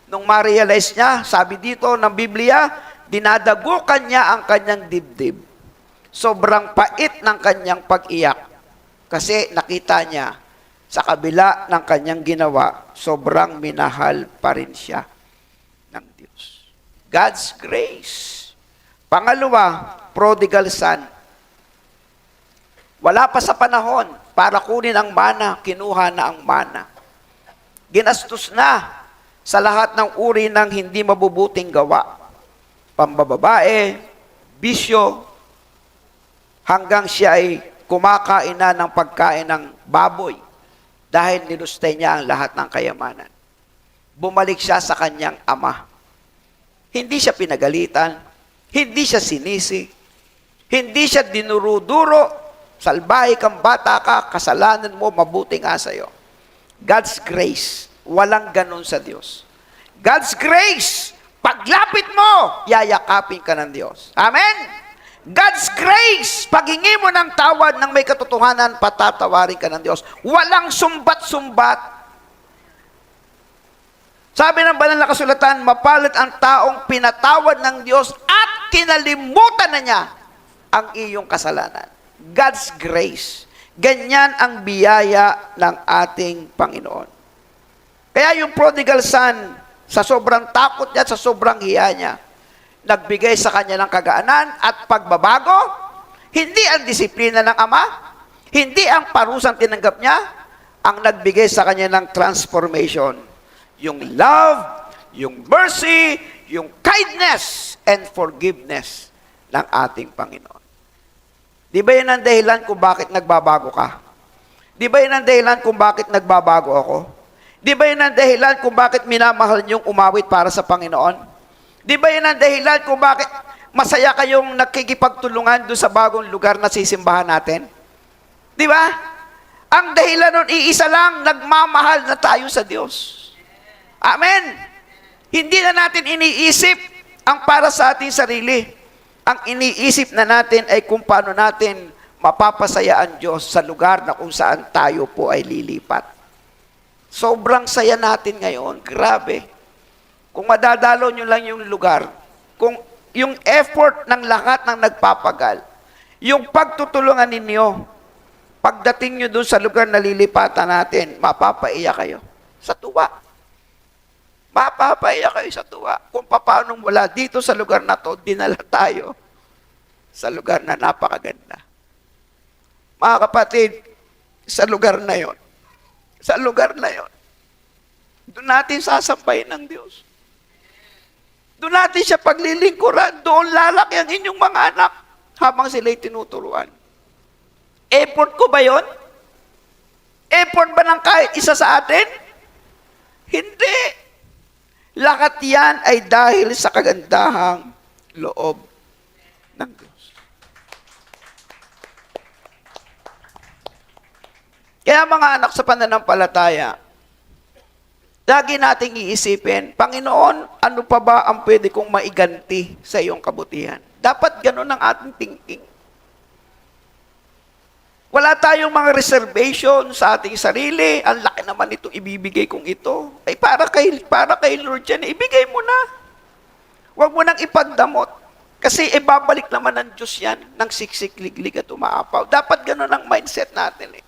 Nung ma-realize niya, sabi dito ng Biblia, dinadagukan niya ang kanyang dibdib. Sobrang pait ng kanyang pag-iyak. Kasi nakita niya, sa kabila ng kanyang ginawa, sobrang minahal pa rin siya ng Diyos. God's grace. Pangalawa, prodigal son. Wala pa sa panahon para kunin ang mana, kinuha na ang mana. Ginastos na sa lahat ng uri ng hindi mabubuting gawa. Pambababae, bisyo, hanggang siya ay kumakain na ng pagkain ng baboy dahil nilustay niya ang lahat ng kayamanan. Bumalik siya sa kanyang ama. Hindi siya pinagalitan, hindi siya sinisi, hindi siya dinuruduro, salbahe kang bata ka, kasalanan mo, mabuti nga sa'yo. God's grace, walang ganun sa Diyos. God's grace, paglapit mo, yayakapin ka ng Diyos. Amen? God's grace, paghingi mo ng tawad ng may katotohanan, patatawarin ka ng Diyos. Walang sumbat-sumbat. Sabi ng banal na kasulatan, mapalad ang taong pinatawad ng Diyos at kinalimutan na niya ang iyong kasalanan. God's grace. Ganyan ang biyaya ng ating Panginoon. Kaya yung prodigal son, sa sobrang takot niya, sa sobrang hiya niya, nagbigay sa kanya ng kagaanan at pagbabago, hindi ang disiplina ng ama, hindi ang parusang tinanggap niya, ang nagbigay sa kanya ng transformation. Yung love, yung mercy, yung kindness, and forgiveness ng ating Panginoon. Di ba yun ang dahilan kung bakit nagbabago ka? Di ba yun ang dahilan kung bakit nagbabago ako? Di ba yun ang dahilan kung bakit minamahal niyong umawit para sa Panginoon? Di ba yun ang dahilan kung bakit masaya kayong nakikipagtulungan doon sa bagong lugar na sisimbahan natin? Di ba? Ang dahilan nun, iisa lang, nagmamahal na tayo sa Diyos. Amen? Hindi na natin iniisip ang para sa ating sarili. Ang iniisip na natin ay kung paano natin mapapasaya ang Diyos sa lugar na kung saan tayo po ay lilipat. Sobrang saya natin ngayon. Grabe. Kung madadalo nyo lang yung lugar, kung yung effort ng lahat ng nagpapagal, yung pagtutulungan ninyo, pagdating nyo doon sa lugar na lilipatan natin, mapapaiyak kayo sa tuwa. Mapapaiyak kayo sa tuwa. Kung paano mula dito sa lugar na to, dinala tayo sa lugar na napakaganda. Mga kapatid, sa lugar na yon, doon natin sasampayin ng Diyos. Doon natin siya paglilingkuran. Doon lalaki ang inyong mga anak habang sila'y tinuturuan. Effort ko ba yon? Effort ba ng kahit isa sa atin? Hindi. Lahat yan ay dahil sa kagandahang loob ng Diyos. Kaya mga anak sa pananampalataya, lagi nating iisipin, Panginoon, ano pa ba ang pwede kong maiganti sa iyong kabutihan? Dapat ganun ang ating thinking. Wala tayong mga reservation sa ating sarili. Ang laki naman itong ibibigay kong ito. Ay para kay Lord yan, ibigay mo na. Huwag mo nang ipagdamot. Kasi ibabalik naman ng Diyos yan ng siksik-liglig at umaapaw. Dapat ganun ang mindset natin eh.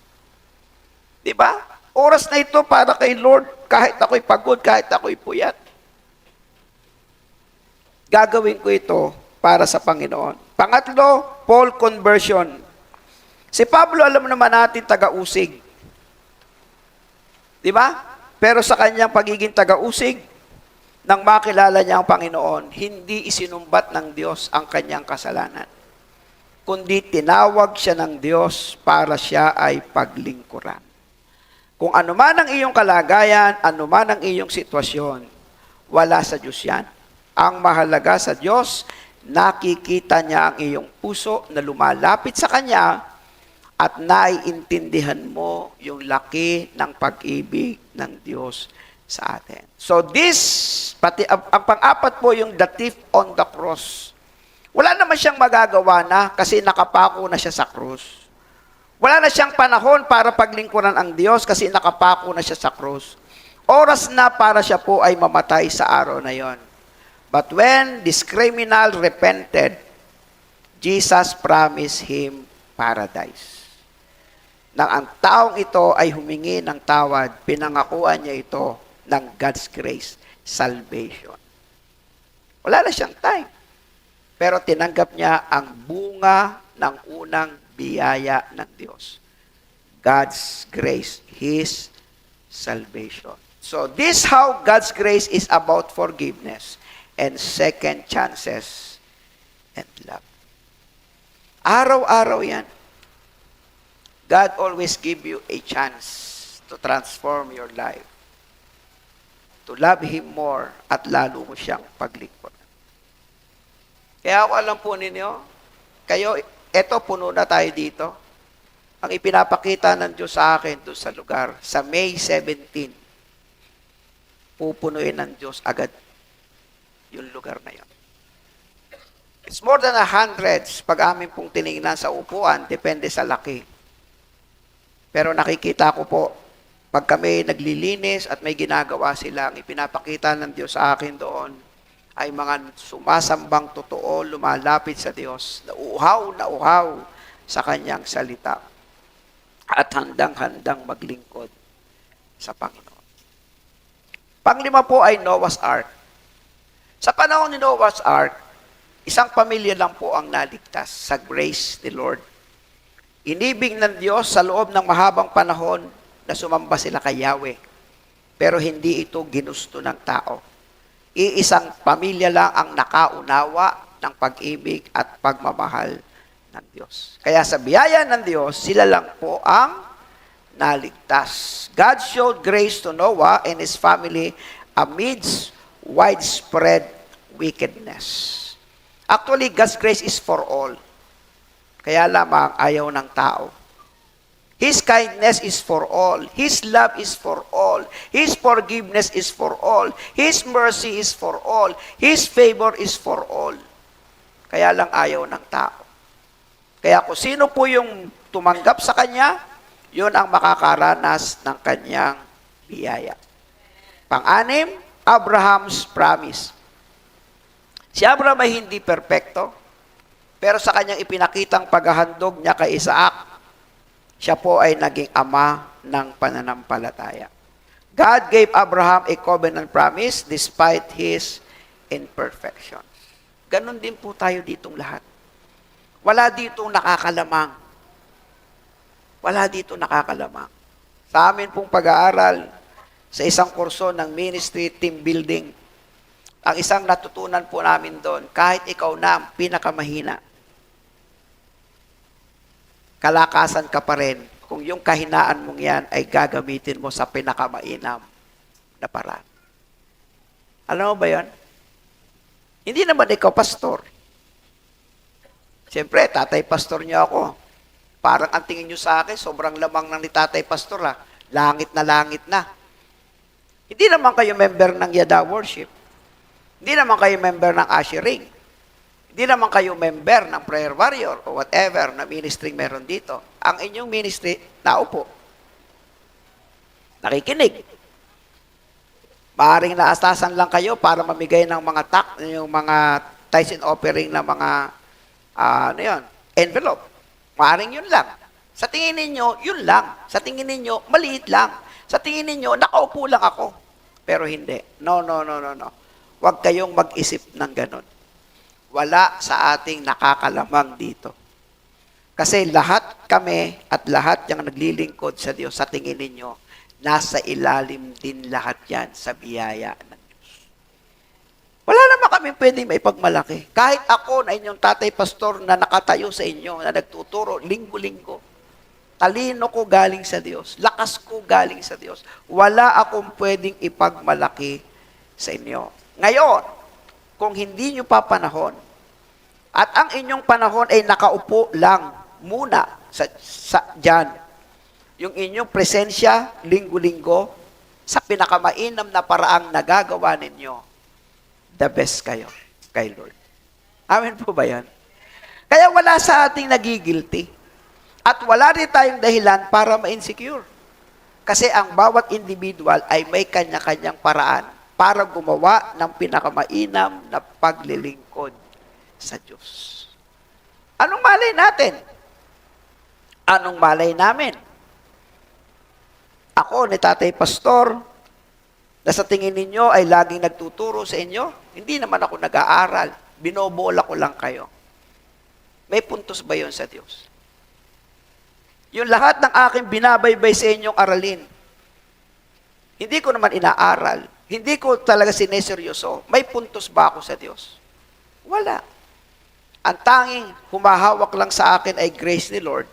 Diba? Oras na ito para kay Lord, kahit ako'y pagod, kahit ako'y puyat. Gagawin ko ito para sa Panginoon. Pangatlo, Paul conversion. Si Pablo, alam naman natin, taga-usig. Di ba? Pero sa kanyang pagiging taga-usig, nang makilala niya ang Panginoon, hindi isinumbat ng Diyos ang kanyang kasalanan. kundi tinawag siya ng Diyos para siya ay paglingkuran. Kung ano man ang iyong kalagayan, ano man ang iyong sitwasyon, wala sa Diyos yan. Ang mahalaga sa Diyos, nakikita niya ang iyong puso na lumalapit sa Kanya at naiintindihan mo yung laki ng pag-ibig ng Diyos sa atin. So this, pati ang pang-apat po yung the thief on the cross. Wala naman siyang magagawa na kasi nakapako na siya sa krus. Wala na siyang panahon para paglingkuran ang Diyos kasi nakapako na siya sa krus. Oras na para siya po ay mamatay sa araw na yon. But when this criminal repented, Jesus promised him paradise. Nang ang taong ito ay humingi ng tawad, pinangakuan niya ito ng God's grace, salvation. Wala na siyang time. Pero tinanggap niya ang bunga ng unang biyaya ng Diyos. God's grace, His salvation. So this how God's grace is about forgiveness and second chances and love. Araw-araw yan. God always give you a chance to transform your life. To love Him more at lalo mo siyang paglingkuran. Kaya ako alam po ninyo, kayo, eto puno na tayo dito. Ang ipinapakita ng Diyos sa akin doon sa lugar, sa May 17, pupunuin ng Diyos agad yung lugar na yun. It's more than 100 pag amin pong tinignan sa upuan, depende sa laki. Pero nakikita ko po, pag kami naglilinis at may ginagawa sila, ang ipinapakita ng Diyos sa akin doon, ay mga sumasambang totoo, lumalapit sa Diyos, na uhaw sa Kanyang salita, at handang-handang maglingkod sa Panginoon. Panglima po ay Noah's Ark. Sa panahon ni Noah's Ark, isang pamilya lang po ang naligtas sa grace ni Lord. Inibig ng Diyos sa loob ng mahabang panahon na sumamba sila kay Yahweh. Pero hindi ito ginusto ng tao. Iisang pamilya lang ang nakaunawa ng pag-ibig at pagmamahal ng Diyos. Kaya sa biyaya ng Diyos, sila lang po ang naligtas. God showed grace to Noah and his family amidst widespread wickedness. Actually, God's grace is for all. Kaya lamang ayaw ng tao. His kindness is for all. His love is for all. His forgiveness is for all. His mercy is for all. His favor is for all. Kaya lang ayaw ng tao. Kaya kung sino po yung tumanggap sa Kanya, yun ang makakaranas ng Kanyang biyaya. Pang-anim, Abraham's promise. Si Abraham ay hindi perpekto, pero sa kanyang ipinakitang paghahandog niya kay Isaac, siya po ay naging ama ng pananampalataya. God gave Abraham a covenant promise despite his imperfection. Ganon din po tayo ditong lahat. Wala ditong nakakalamang. Wala ditong nakakalamang. Sa amin pong pag-aaral, sa isang kurso ng ministry team building, ang isang natutunan po namin doon, kahit ikaw na ang pinakamahina, kalakasan ka pa rin kung yung kahinaan mong yan ay gagamitin mo sa pinakamainam na paraan. Alam mo ba yan? Hindi naman ikaw pastor. Siyempre, tatay pastor niyo ako. Parang ang tingin niyo sa akin, sobrang lamang ng ni tatay pastor ha. Langit na. Hindi naman kayo member ng Yada Worship. Hindi naman kayo member ng ushering. Hindi naman kayo member ng prayer warrior o whatever na ministry meron dito. Ang inyong ministry, naupo. Nakikinig. Maaring naastasan lang kayo para mamigay ng mga yung mga tithes and offering na mga envelope. Maaring yun lang. Sa tingin ninyo, yun lang. Sa tingin ninyo, maliit lang. Sa tingin ninyo, nakaupo lang ako. Pero hindi. No. Huwag kayong mag-isip ng ganun. Wala sa ating nakakalamang dito. Kasi lahat kami at lahat yung naglilingkod sa Diyos, sa tingin ninyo, nasa ilalim din lahat yan sa biyaya ng Diyos. Wala naman kami pwedeng maipagmalaki. Kahit ako na inyong tatay pastor na nakatayo sa inyo, na nagtuturo linggo-linggo, talino ko galing sa Diyos, lakas ko galing sa Diyos. Wala akong pwedeng ipagmalaki sa inyo. Ngayon, kung hindi nyo pa panahon, at ang inyong panahon ay nakaupo lang muna dyan, yung inyong presensya, linggo-linggo, sa pinakamainam na paraang nagagawa ninyo, the best kayo kay Lord. Amen po ba yan? Kaya wala sa ating nagigilty. At wala rin tayong dahilan para ma-insecure. Kasi ang bawat individual ay may kanya-kanyang paraan para gumawa ng pinakamainam na paglilingkod sa Diyos. Anong malay natin? Anong malay namin? Ako ni Tatay Pastor, na sa tingin ninyo ay laging nagtuturo sa inyo, hindi naman ako nag-aaral. Binobola ko lang kayo. May puntos ba yun sa Diyos? Yung lahat ng aking binabaybay sa inyong aralin, hindi ko naman inaaral. Hindi ko talaga sineseryoso. May puntos ba ako sa Diyos? Wala. Ang tanging humahawak lang sa akin ay grace ni Lord,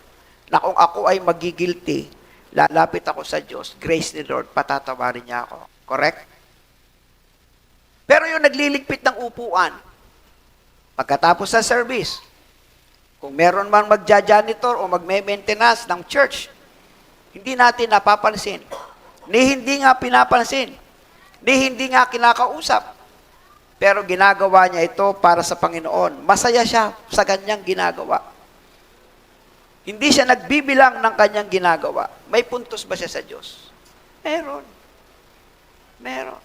na kung ako ay magigilty, lalapit ako sa Diyos, grace ni Lord, patatawarin niya ako. Correct? Pero yung nagliligpit ng upuan, pagkatapos sa service, kung meron man magja-janitor o magme-maintenance ng church, hindi natin napapansin. Ni hindi nga pinapansin. Ni hindi nga kinakausap. Pero ginagawa niya ito para sa Panginoon. Masaya siya sa kanyang ginagawa. Hindi siya nagbibilang ng kanyang ginagawa. May puntos ba siya sa Diyos? Meron. Meron.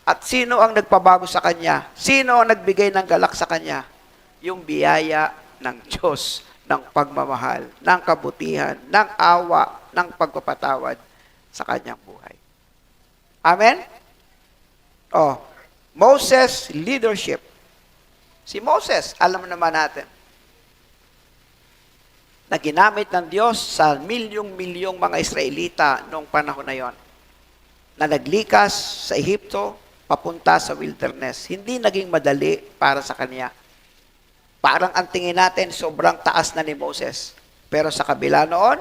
At sino ang nagpabago sa kanya? Sino ang nagbigay ng galak sa kanya? Yung biyaya ng Diyos, ng pagmamahal, ng kabutihan, ng awa, ng pagpapatawad sa kanyang buhay. Amen? Oh, Moses' leadership. Si Moses, alam naman natin, na ginamit ng Diyos sa milyong-milyong mga Israelita noong panahon na yon, na naglikas sa Ehipto, papunta sa wilderness. Hindi naging madali para sa kanya. Parang ang tingin natin, sobrang taas na ni Moses. Pero sa kabila noon,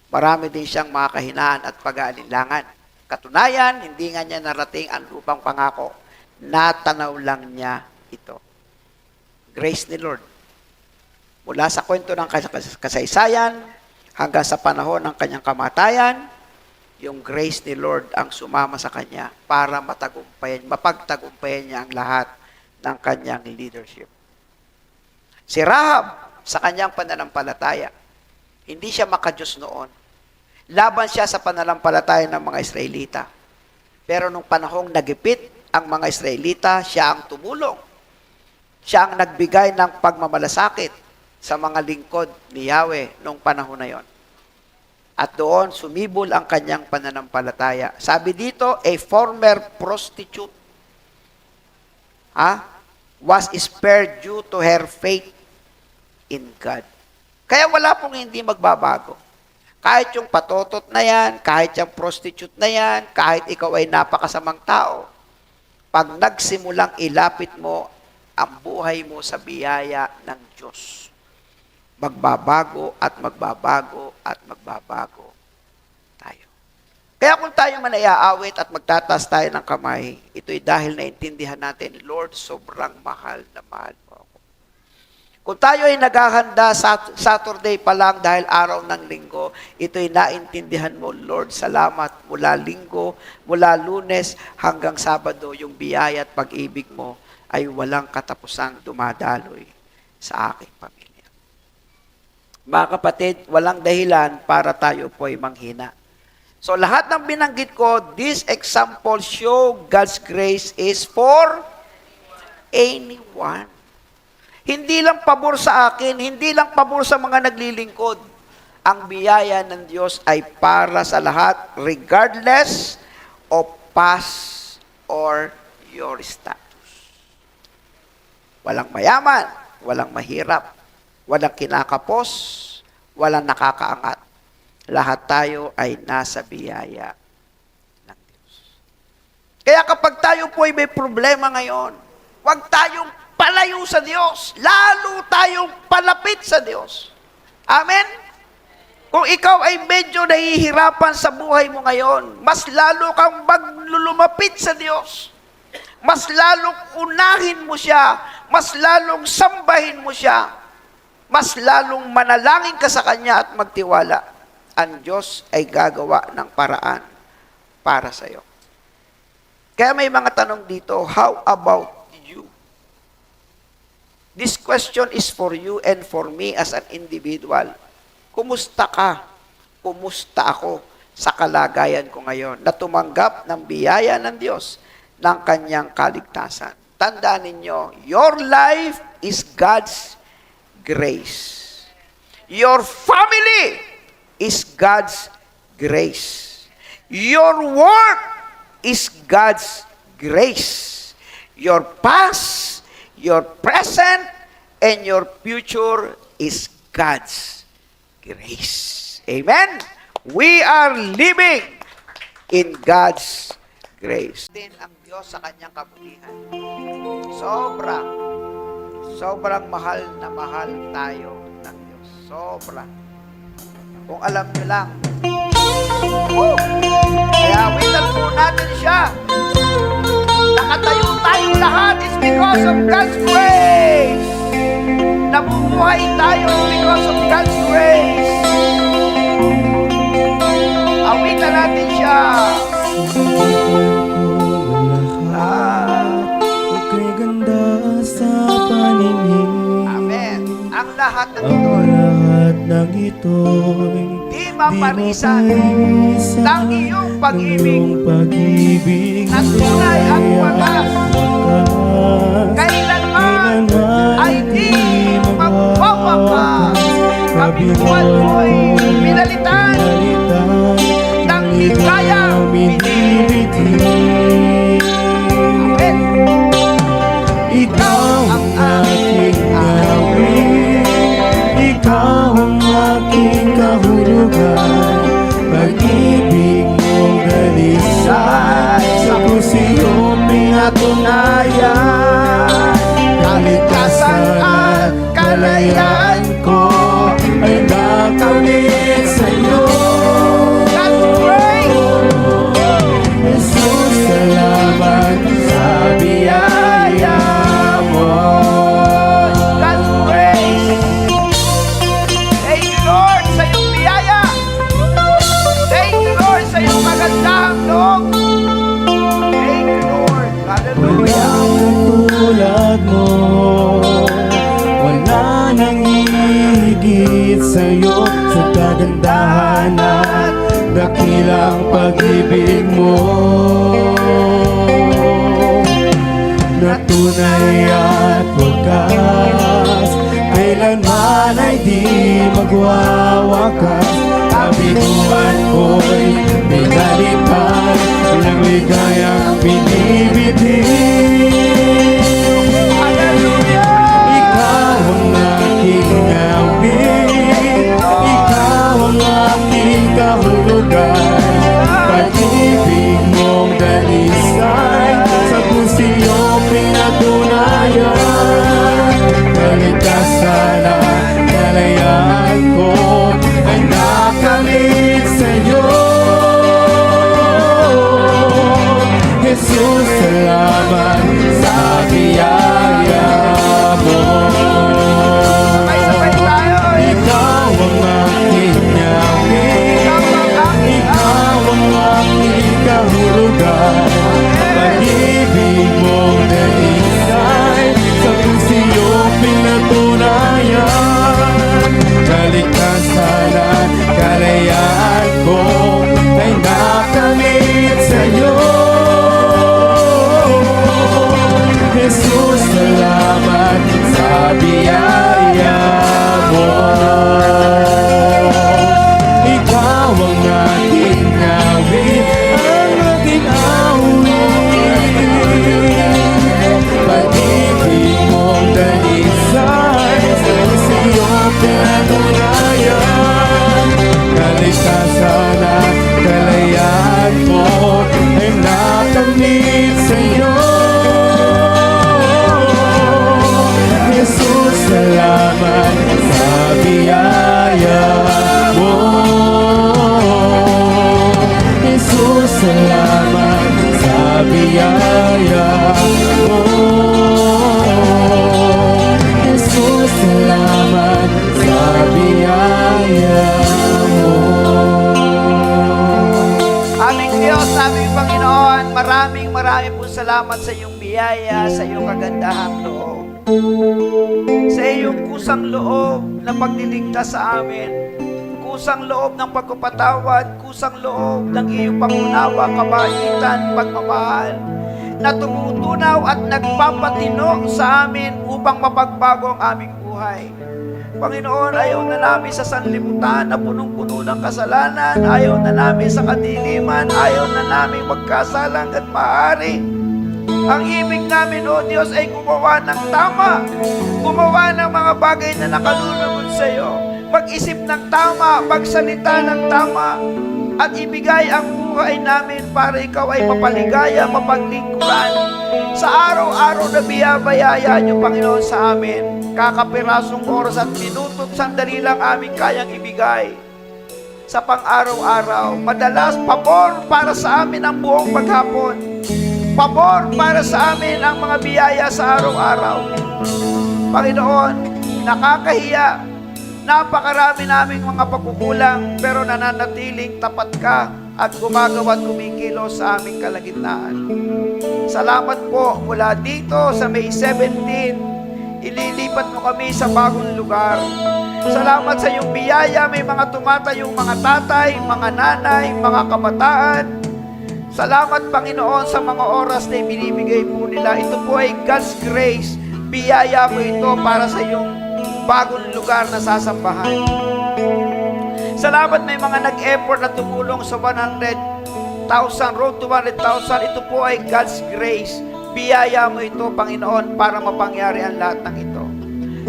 marami din siyang mga kahinaan at pag-aalinlangan. Katunayan, hindi nga niya narating ang lupang pangako. Natanaw lang niya ito. Grace ni Lord. Mula sa kwento ng kasaysayan hanggang sa panahon ng kanyang kamatayan, yung grace ni Lord ang sumama sa kanya para mapagtagumpayan niya ang lahat ng kanyang leadership. Si Rahab, sa kanyang pananampalataya, hindi siya makadiyos noon. Laban siya sa pananampalataya ng mga Israelita. Pero nung panahong nagipit ang mga Israelita, siya ang tumulong. Siya ang nagbigay ng pagmamalasakit sa mga lingkod ni Yahweh noong panahon na yon. At doon, sumibol ang kanyang pananampalataya. Sabi dito, a former prostitute was spared due to her faith in God. Kaya wala pong hindi magbabago. Kahit yung patotot na yan, kahit yung prostitute na yan, kahit ikaw ay napakasamang tao, pag nagsimulang ilapit mo ang buhay mo sa biyaya ng Diyos, magbabago at magbabago at magbabago tayo. Kaya kung tayo man ay aawit at magtataas tayo ng kamay, ito'y dahil naintindihan natin, Lord, sobrang mahal na mahal mo ako. Kung tayo ay naghahanda Saturday pa lang dahil araw ng linggo, ito'y naintindihan mo, Lord, salamat mula linggo, mula Lunes hanggang Sabado, yung biyaya at pag-ibig mo ay walang katapusang dumadaloy sa aking pamilya. Mga kapatid, walang dahilan para tayo po ay manghina. So lahat ng binanggit ko, this example show God's grace is for anyone. Hindi lang pabor sa akin, hindi lang pabor sa mga naglilingkod. Ang biyaya ng Diyos ay para sa lahat, regardless of past or your status. Walang mayaman, walang mahirap, walang kinakapos, walang nakakaangat. Lahat tayo ay nasa biyaya ng Diyos. Kaya kapag tayo po ay may problema ngayon, Huwag tayong palayo sa Diyos. Lalo tayong palapit sa Diyos. Amen? Kung ikaw ay medyo nahihirapan sa buhay mo ngayon, mas lalo kang maglulumapit sa Diyos. Mas lalong unahin mo siya. Mas lalong sambahin mo siya. Mas lalong manalangin ka sa Kanya at magtiwala. Ang Diyos ay gagawa ng paraan para sa iyo. Kaya may mga tanong dito, how about you? This question is for you and for me as an individual. Kumusta ka? Kumusta ako sa kalagayan ko ngayon na tumanggap ng biyaya ng Diyos ng Kanyang kaligtasan? Tandaan ninyo, your life is God's grace. Your family is God's grace. Your work is God's grace. Your past, your present, and your future is God's grace. Amen? We are living in God's grace. Din ang Diyos sa Kanyang kabutihan. Sobrang mahal na mahal tayo ng Diyos. Sobra. Kung alam nyo lang. Kaya awitan po natin siya. Nakatayo tayong lahat is because of God's grace. Nabubuhay tayo because of God's grace. Awitan natin siya. Ika'y ganda sa paningin. Amen. Ang lahat ng Ang ito lahat ng ito'y di maparisan ng iyong pag-ibig pag-ibig na tunay at wagas. Kailanman ay di magpapakas. Kabinuan mo'y pinalitan ng higayang binibigay. Amen. Ikaw ang aking awit, ikaw ang aking kahulugan, pag-ibig mong dalisay sa puso pinatunayan. Kaligtasan at kalayaan ko ay nakamit sa iyo. God's grace. Jesus, salamat sa biyaya mo. God's grace. Thank you, Lord, sa iyong biyaya. Thank you, Lord, sa iyong magandang loob. Thank you, Lord. Hallelujah. Walang katulad mo, wala nang hihigit sa'yo sa kagandahan at dakilang pag-ibig mo. Na tunay at wagas, kailanman ay di magwawakas. Kabiguan ko'y pinalitan ng ligayang binibigay. Hallelujah. Ikaw ang aking awit, ikaw ang aking kahulugan, pag-ibig mong dalisay sa puso pinatunayan. Kaligtasan at kalayaan ko ay nakamit sa'yo. Jesus, salamat Salamat sa iyong biyaya, sa iyong kagandahang loob. Sa iyong kusang loob na pagliligtas sa amin, kusang loob ng pagpapatawad, kusang loob ng iyong pangunawa, kabaitan, pagmamahal, na tumutunaw at nagpapatino sa amin upang mapagbago ang aming buhay. Panginoon, ayaw na namin sa sanlibutan na punong-puno ng kasalanan, ayaw na namin sa kadiliman, ayaw na namin magkasalang at maaari. Ang ibig namin, O Diyos, ay gumawa ng tama, gumawa ng mga bagay na nakalulunod sa iyo, mag-isip ng tama, magsalita ng tama, at ibigay ang buhay namin para ikaw ay mapaligaya, mapaglingkuran. Sa araw-araw na biyabaya niyo, Panginoon, sa amin, kakapirasong oras at minuto at sandali lang aming kayang ibigay. Sa pang-araw-araw, madalas pabor para sa amin ang buong maghapon. Pabor para sa amin ang mga biyaya sa araw-araw. Panginoon, nakakahiya. Napakarami naming mga pagkukulang, pero nananatiling tapat ka at gumagawa at kumikilos sa aming kalagitnaan. Salamat po mula dito sa May 17, ililipat mo kami sa bagong lugar. Salamat sa iyong biyaya, may mga tumatayong mga tatay, mga nanay, mga kabataan. Salamat, Panginoon, sa mga oras na ibinibigay po nila. Ito po ay God's grace. Biyaya mo ito para sa iyong bagong lugar na sasambahan. Salamat, may mga nag-effort na tumulong sa 100,000, road to 100,000. Ito po ay God's grace. Biyaya mo ito, Panginoon, para mapangyari ang lahat ng ito.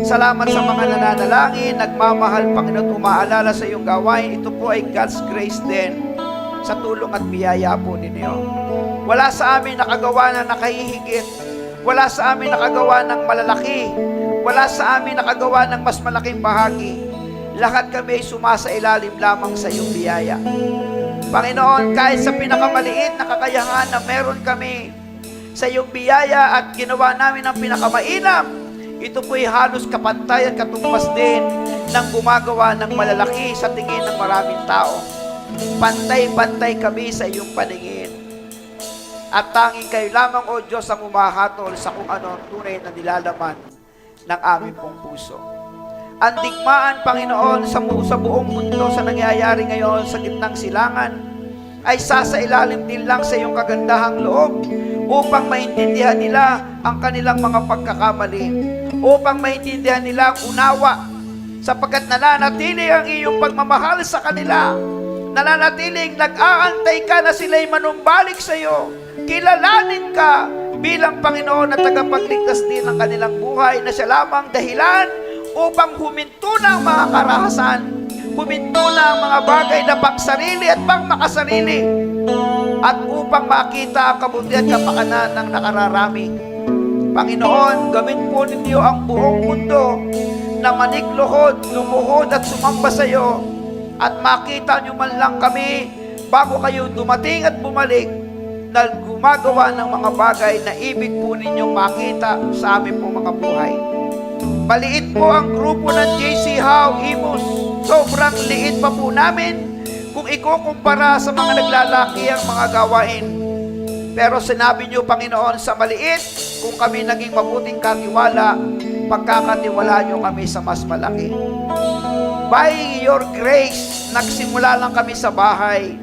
Salamat sa mga nananalangin, nagmamahal, Panginoon, umaalala sa iyong gawain. Ito po ay God's grace din sa tulong at biyaya po ninyo. Wala sa amin nakagawa na nakahihigit. Wala sa amin nakagawa ng malalaki. Wala sa amin nakagawa ng mas malaking bahagi. Lahat kami ay sumasailalim lamang sa iyong biyaya. Panginoon, kahit sa pinakamaliit na kakayahan na meron kami sa iyong biyaya at ginawa namin ang pinakamainam, ito po'y halos kapantay at katumbas din ng gumagawa ng malalaki sa tingin ng maraming tao. Pantay-pantay kami sa iyong paningin. At tanging kayo lamang, O Diyos, ang umahatol sa kung ano ang tunay na nilalaman ng aming pong puso. Ang digmaan, Panginoon, sa buong mundo sa nangyayari ngayon sa gitnang silangan ay sasailalim din lang sa iyong kagandahang loob upang maintindihan nila ang kanilang mga pagkakamali, upang maintindihan nila ang unawa, sapagkat nananatili ang iyong pagmamahal sa kanila, nananatiling nag-aantay ka na sila'y manumbalik sa iyo, kilalanin ka bilang Panginoon at tagapagligtas din ng kanilang buhay, na siya lamang dahilan upang huminto na ang mga karahasan, huminto na ang mga bagay na pangsarili at pang makasarili, at upang makita ang kabutihan at kapakanan ng nakararami. Panginoon, gawin po ninyo ang buong mundo na manikluhod, lumuhod at sumamba sa iyo, at makita nyo man lang kami bago kayo dumating at bumalik na gumagawa ng mga bagay na ibig po ninyong makita sa amin po mga buhay. Maliit po ang grupo ng JC How Imus. Sobrang liit pa po namin kung ikukumpara sa mga naglalaki ang mga gawain. Pero sinabi niyo, Panginoon, sa maliit, kung kami naging mabuting katiwala, pagkakatiwala niyo kami sa mas malaki. By your grace, nagsimula lang kami sa bahay.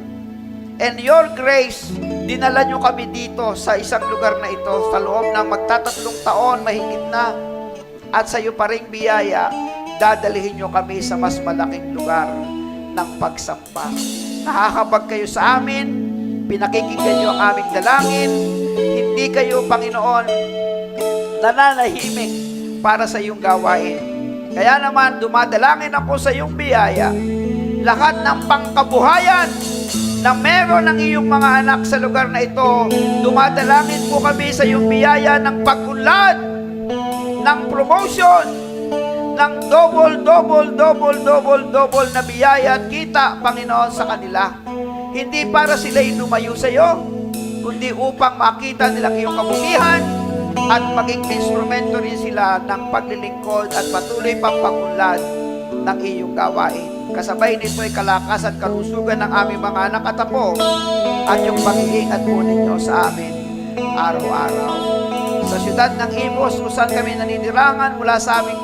And your grace, dinala nyo kami dito sa isang lugar na ito sa loob ng magtatatlong taon, mahigit na. At sa iyo pa ring biyaya, dadalihin nyo kami sa mas malaking lugar ng pagsamba. Nakakabag kayo sa amin, pinakikinggan nyo ang aming dalangin, hindi kayo, Panginoon, nananahimik para sa iyong gawain. Kaya naman, dumadalangin ako sa iyong biyaya, lahat ng pangkabuhayan na meron ng iyong mga anak sa lugar na ito, dumadalangin po kami sa iyong biyaya ng pag-unlad, ng promotion, ng double na biyaya at kita, Panginoon, sa kanila. Hindi para sila'y lumayo sa iyo, kundi upang makita nilang iyong kabutihan at maging instrumento rin sila ng paglilingkod at patuloy pang pag-unlad ng iyong gawain. Kasabay nito ay kalakas at kalusugan ng aming mga anak at apo at yung pag-iingat po ninyo sa amin. araw-araw. Sa siyudad ng Imus, kung saan kami naninirangan mula sa aming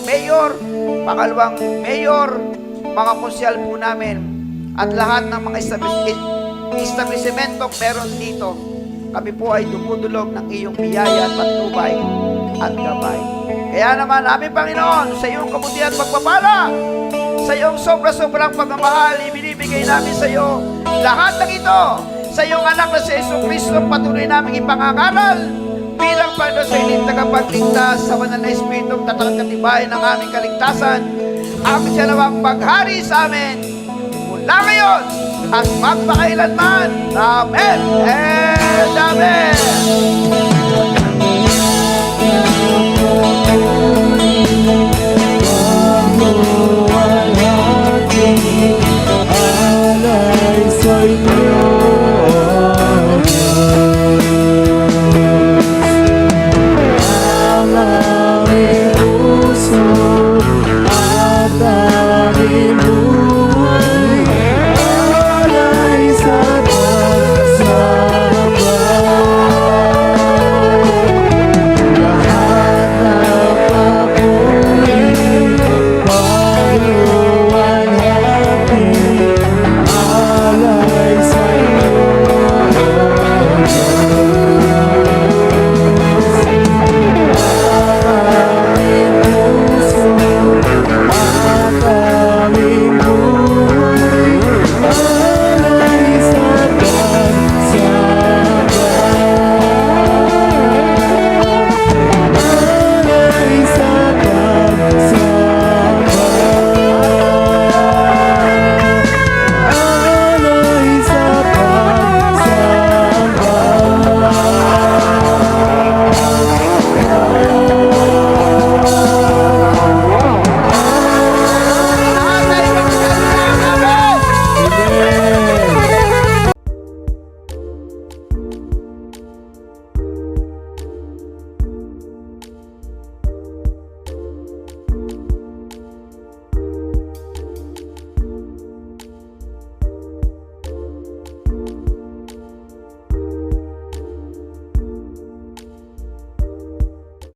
mayor, pangalawang mayor, mga konsyal po namin, at lahat ng mga establishmentong meron dito, kami po ay dumudulog ng iyong biyaya at patnubay at gabay. Kaya naman, aming Panginoon, sa iyong kabutihan at pagpapala, sa iyong sobra-sobrang pagmamahal, ibinibigay namin sa iyo lahat ng ito, sa iyong anak na si Jesucristo, patuloy namin ipangangaral bilang Panginoon sa inyong tagapagligtas sa banal na Espiritu, tatakot katibayan ng aming kaligtasan. Amin siya nawang maghari sa amin mula ngayon at magpakailanman. Amen and Amen.